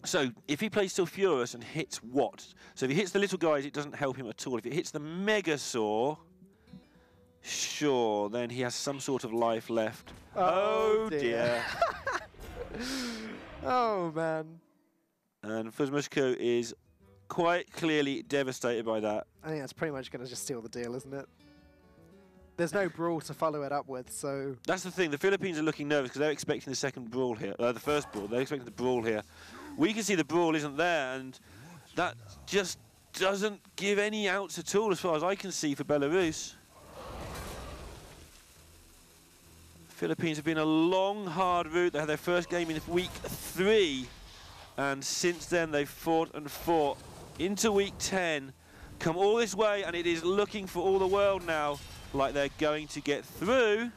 So, if he plays Sulfuras and hits what? So if he hits the little guys, it doesn't help him at all. If it hits the Megasaur, sure, then he has some sort of life left. Oh dear. Oh, man. And Fishmushko is quite clearly devastated by that. I think that's pretty much going to just seal the deal, isn't it? There's no Brawl to follow it up with, so... That's the thing. The Philippines are looking nervous because they're expecting the second Brawl here. The first Brawl. They're expecting the Brawl here. We can see the Brawl isn't there, and that just doesn't give any outs at all as far as I can see for Belarus. Philippines have been a long, hard route. They had their first game in week 3, and since then they've fought and fought into week 10, come all this way, and it is looking for all the world now like they're going to get through,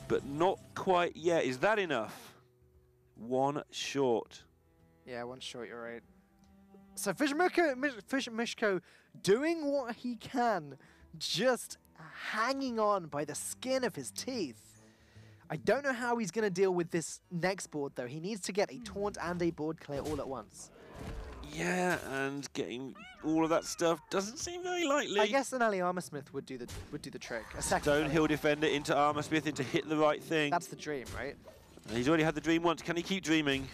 but not quite yet. Is that enough? One short. Yeah, one short, you're right. So Fishmushko doing what he can, just hanging on by the skin of his teeth. I don't know how he's going to deal with this next board, though. He needs to get a taunt and a board clear all at once. Yeah, and getting all of that stuff doesn't seem very likely. I guess an Ali Armorsmith would do the trick. A second Stonehill Defender into Armorsmith into hit the right thing. That's the dream, right? And he's already had the dream once. Can he keep dreaming?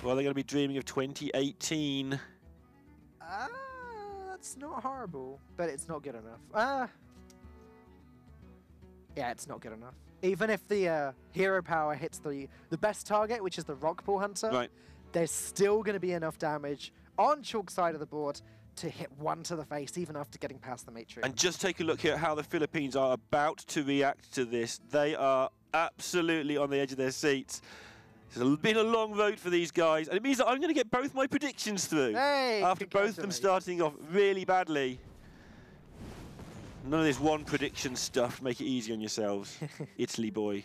Well, they're going to be dreaming of 2018. That's not horrible, but it's not good enough. Yeah, it's not good enough. Even if the hero power hits the best target, which is the Rockpool Hunter, right, there's still going to be enough damage on Chalk's side of the board to hit one to the face, even after getting past the Matrix. And just take a look here at how the Philippines are about to react to this. They are absolutely on the edge of their seats. It's been a long road for these guys, and it means that I'm going to get both my predictions through. Hey, after both of them starting off really badly. None of this one prediction stuff. Make it easy on yourselves. Italy boy.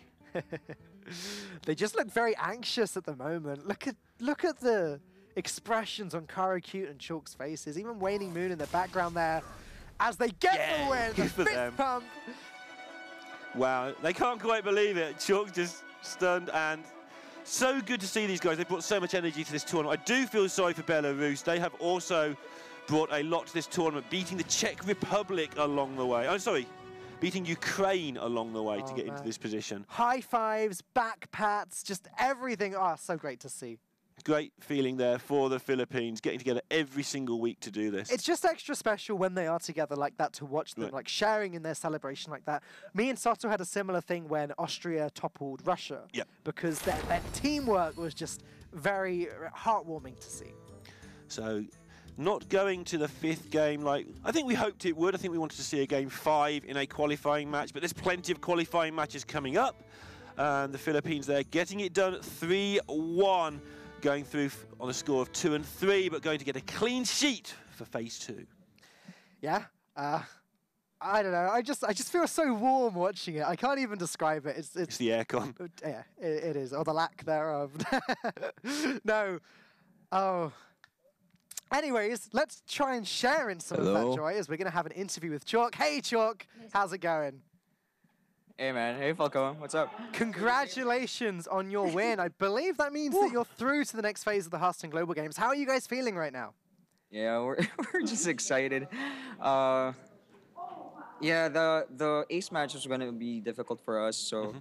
They just look very anxious at the moment. Look at the expressions on Karacute and Chalk's faces. Even Waning Moon in the background there as they get the win. Good for them. Pump. Wow, they can't quite believe it. Chalk just stunned, and so good to see these guys. They brought so much energy to this tournament. I do feel sorry for Belarus. They have also brought a lot to this tournament, beating the Czech Republic along the way. Oh, sorry. beating Ukraine along the way to get into this position. High fives, back pats, just everything. Oh, so great to see. Great feeling there for the Philippines, getting together every single week to do this. It's just extra special when they are together like that to watch them, like sharing in their celebration like that. Me and Soto had a similar thing when Austria toppled Russia, because their teamwork was just very heartwarming to see. So, not going to the 5th game like I think we hoped it would. I think we wanted to see a game 5 in a qualifying match, but there's plenty of qualifying matches coming up. And the Philippines there getting it done 3-1. Going through on a score of 2 and 3, but going to get a clean sheet for phase 2. Yeah, I don't know. I just feel so warm watching it. I can't even describe it. It's the aircon. Yeah, it is, or the lack thereof. No. Oh. Anyways, let's try and share in some of that joy as we're going to have an interview with Chalk. Hey, Chalk, how's it going? Hey man, hey Falco, what's up? Congratulations on your win. I believe that means that you're through to the next phase of the Hearthstone Global Games. How are you guys feeling right now? Yeah, we're just excited. Yeah, the ace match was gonna be difficult for us, so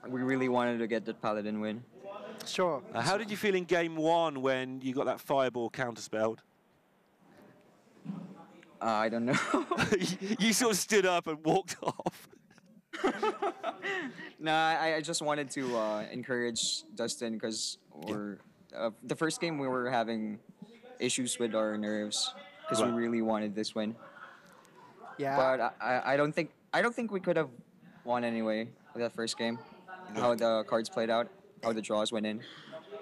we really wanted to get the Paladin win. Sure. How did you feel in game 1 when you got that fireball counterspelled? I don't know. You sort of stood up and walked off. Nah, I just wanted to encourage Dustin because the first game we were having issues with our nerves because we really wanted this win. Yeah. But I don't think we could have won anyway with that first game. How the cards played out, how the draws went in.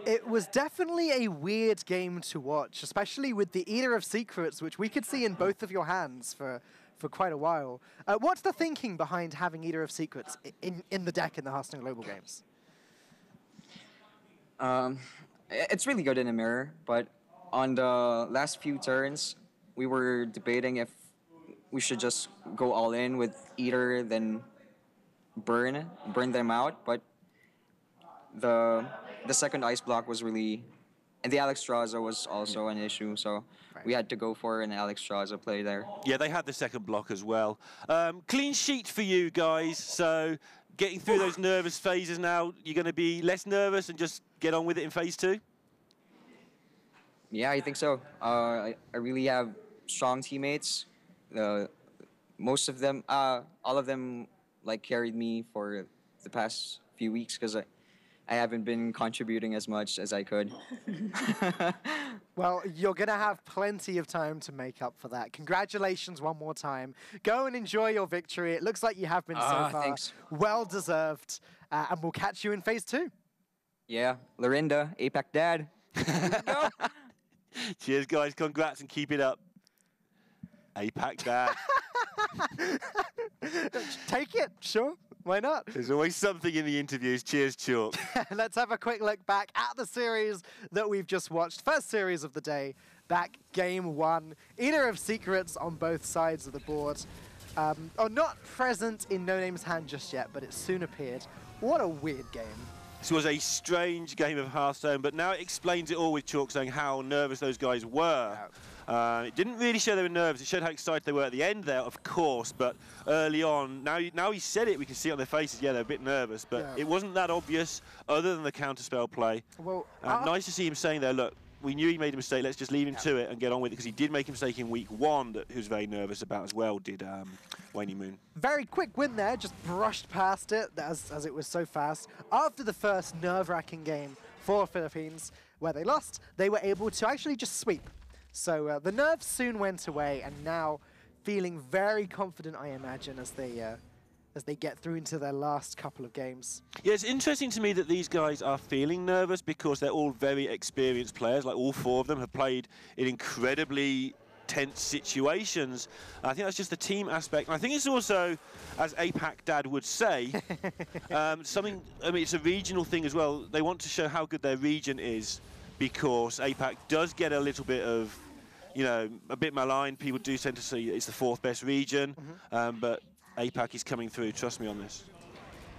It was definitely a weird game to watch, especially with the Eater of Secrets, which we could see in both of your hands for quite a while. What's the thinking behind having Eater of Secrets in the deck in the Hearthstone Global Games? It's really good in a mirror, but on the last few turns, we were debating if we should just go all in with Eater, then burn them out, but the second ice block was really, and the Alexstrasza was also an issue, so we had to go for an Alexstrasza play there. Yeah, they had the second block as well. Clean sheet for you guys, so getting through those nervous phases now, you're going to be less nervous and just get on with it in phase 2? Yeah, I think so. I really have strong teammates. Most of them, all of them, like carried me for the past few weeks because I haven't been contributing as much as I could. Well, you're going to have plenty of time to make up for that. Congratulations one more time. Go and enjoy your victory. It looks like you have been so far. Thanks. Well deserved. And we'll catch you in phase 2. Yeah, Lorinda, APAC dad. Go. Cheers, guys. Congrats and keep it up. APAC dad. Take it, sure. Why not? There's always something in the interviews. Cheers, Chalk. Let's have a quick look back at the series that we've just watched. First series of the day, back game 1. Eater of Secrets on both sides of the board. Not present in No Name's hand just yet, but it soon appeared. What a weird game. This was a strange game of Hearthstone, but now it explains it all with Chalk saying how nervous those guys were. It didn't really show they were nervous. It showed how excited they were at the end there, of course, but early on, now he said it, we can see it on their faces, yeah, they're a bit nervous, but it wasn't that obvious other than the counterspell play. Well, nice to see him saying there, look, we knew he made a mistake, let's just leave him to it and get on with it, because he did make a mistake in week 1 that he was very nervous about as well, did Wayne Moon. Very quick win there, just brushed past it as it was so fast. After the first nerve-wracking game for Philippines, where they lost, they were able to actually just sweep. So the nerves soon went away, and now feeling very confident, I imagine, as they get through into their last couple of games. Yeah, it's interesting to me that these guys are feeling nervous because they're all very experienced players. Like, all 4 of them have played in incredibly tense situations. I think that's just the team aspect. And I think it's also, as APAC Dad would say, something, I mean, it's a regional thing as well. They want to show how good their region is, because APAC does get a little bit of, you know, a bit maligned. People do tend to say it's the 4th best region, but APAC is coming through, trust me on this.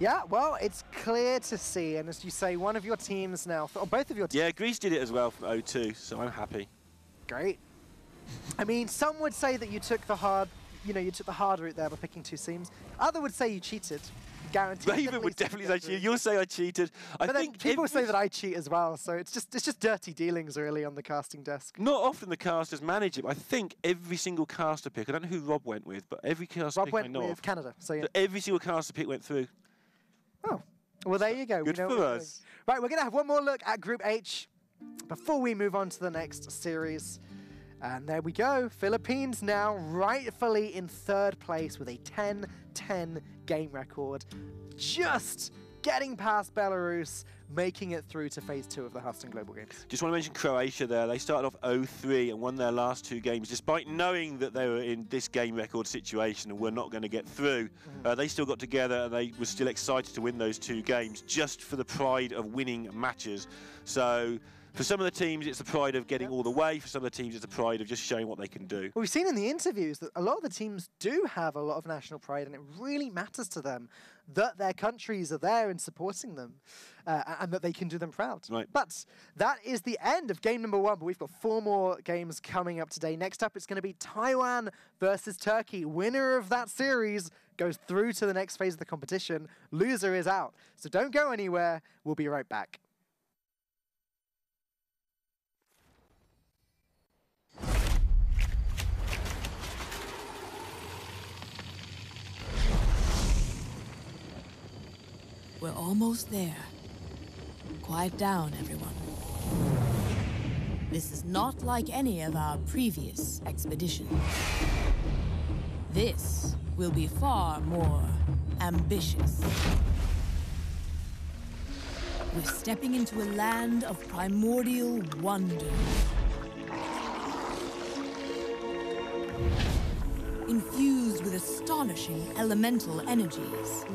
Yeah, well, it's clear to see, and as you say, one of your teams now, or both of your teams. Yeah, Greece did it as well from 0-2, so I'm happy. Great. I mean, some would say that you took the hard you took the hard route there by picking 2 seams. Other would say you cheated. Guaranteed. Raven would definitely say cheated. You'll say I cheated. I think people say that I cheat as well, so it's just dirty dealings really on the casting desk. Not often the casters manage it. I think every single caster pick, I don't know who Rob went with, but every caster Rob pick I went know with of, Canada, so yeah. so every single caster pick went through. Oh, well there you go. Good we know for what we're us. doing. Right, we're going to have one more look at Group H before we move on to the next series. And there we go. Philippines now rightfully in 3rd place with a 10-10 game record. Just getting past Belarus, making it through to Phase 2 of the Hearthstone Global Games. Just want to mention Croatia there. They started off 0-3 and won their last 2 games, despite knowing that they were in this game record situation and were not going to get through. They still got together and they were still excited to win those 2 games just for the pride of winning matches. So for some of the teams, it's the pride of getting all the way. For some of the teams, it's the pride of just showing what they can do. Well, we've seen in the interviews that a lot of the teams do have a lot of national pride, and it really matters to them that their countries are there and supporting them, and that they can do them proud. Right. But that is the end of game number 1, but we've got 4 more games coming up today. Next up, it's going to be Taiwan versus Turkey. Winner of that series goes through to the next phase of the competition. Loser is out. So don't go anywhere. We'll be right back. We're almost there. Quiet down, everyone. This is not like any of our previous expeditions. This will be far more ambitious. We're stepping into a land of primordial wonder. Infused with astonishing elemental energies.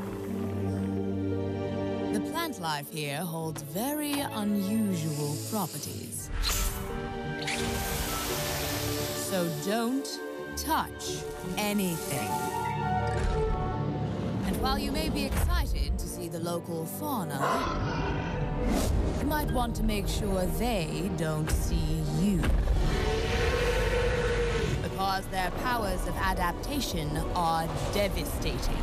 The plant life here holds very unusual properties. So don't touch anything. And while you may be excited to see the local fauna, you might want to make sure they don't see you. Because their powers of adaptation are devastating.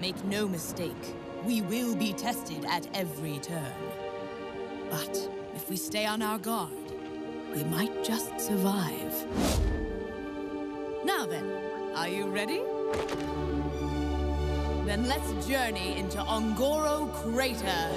Make no mistake, we will be tested at every turn. But if we stay on our guard, we might just survive. Now then, are you ready? Then let's journey into Ongoro Crater.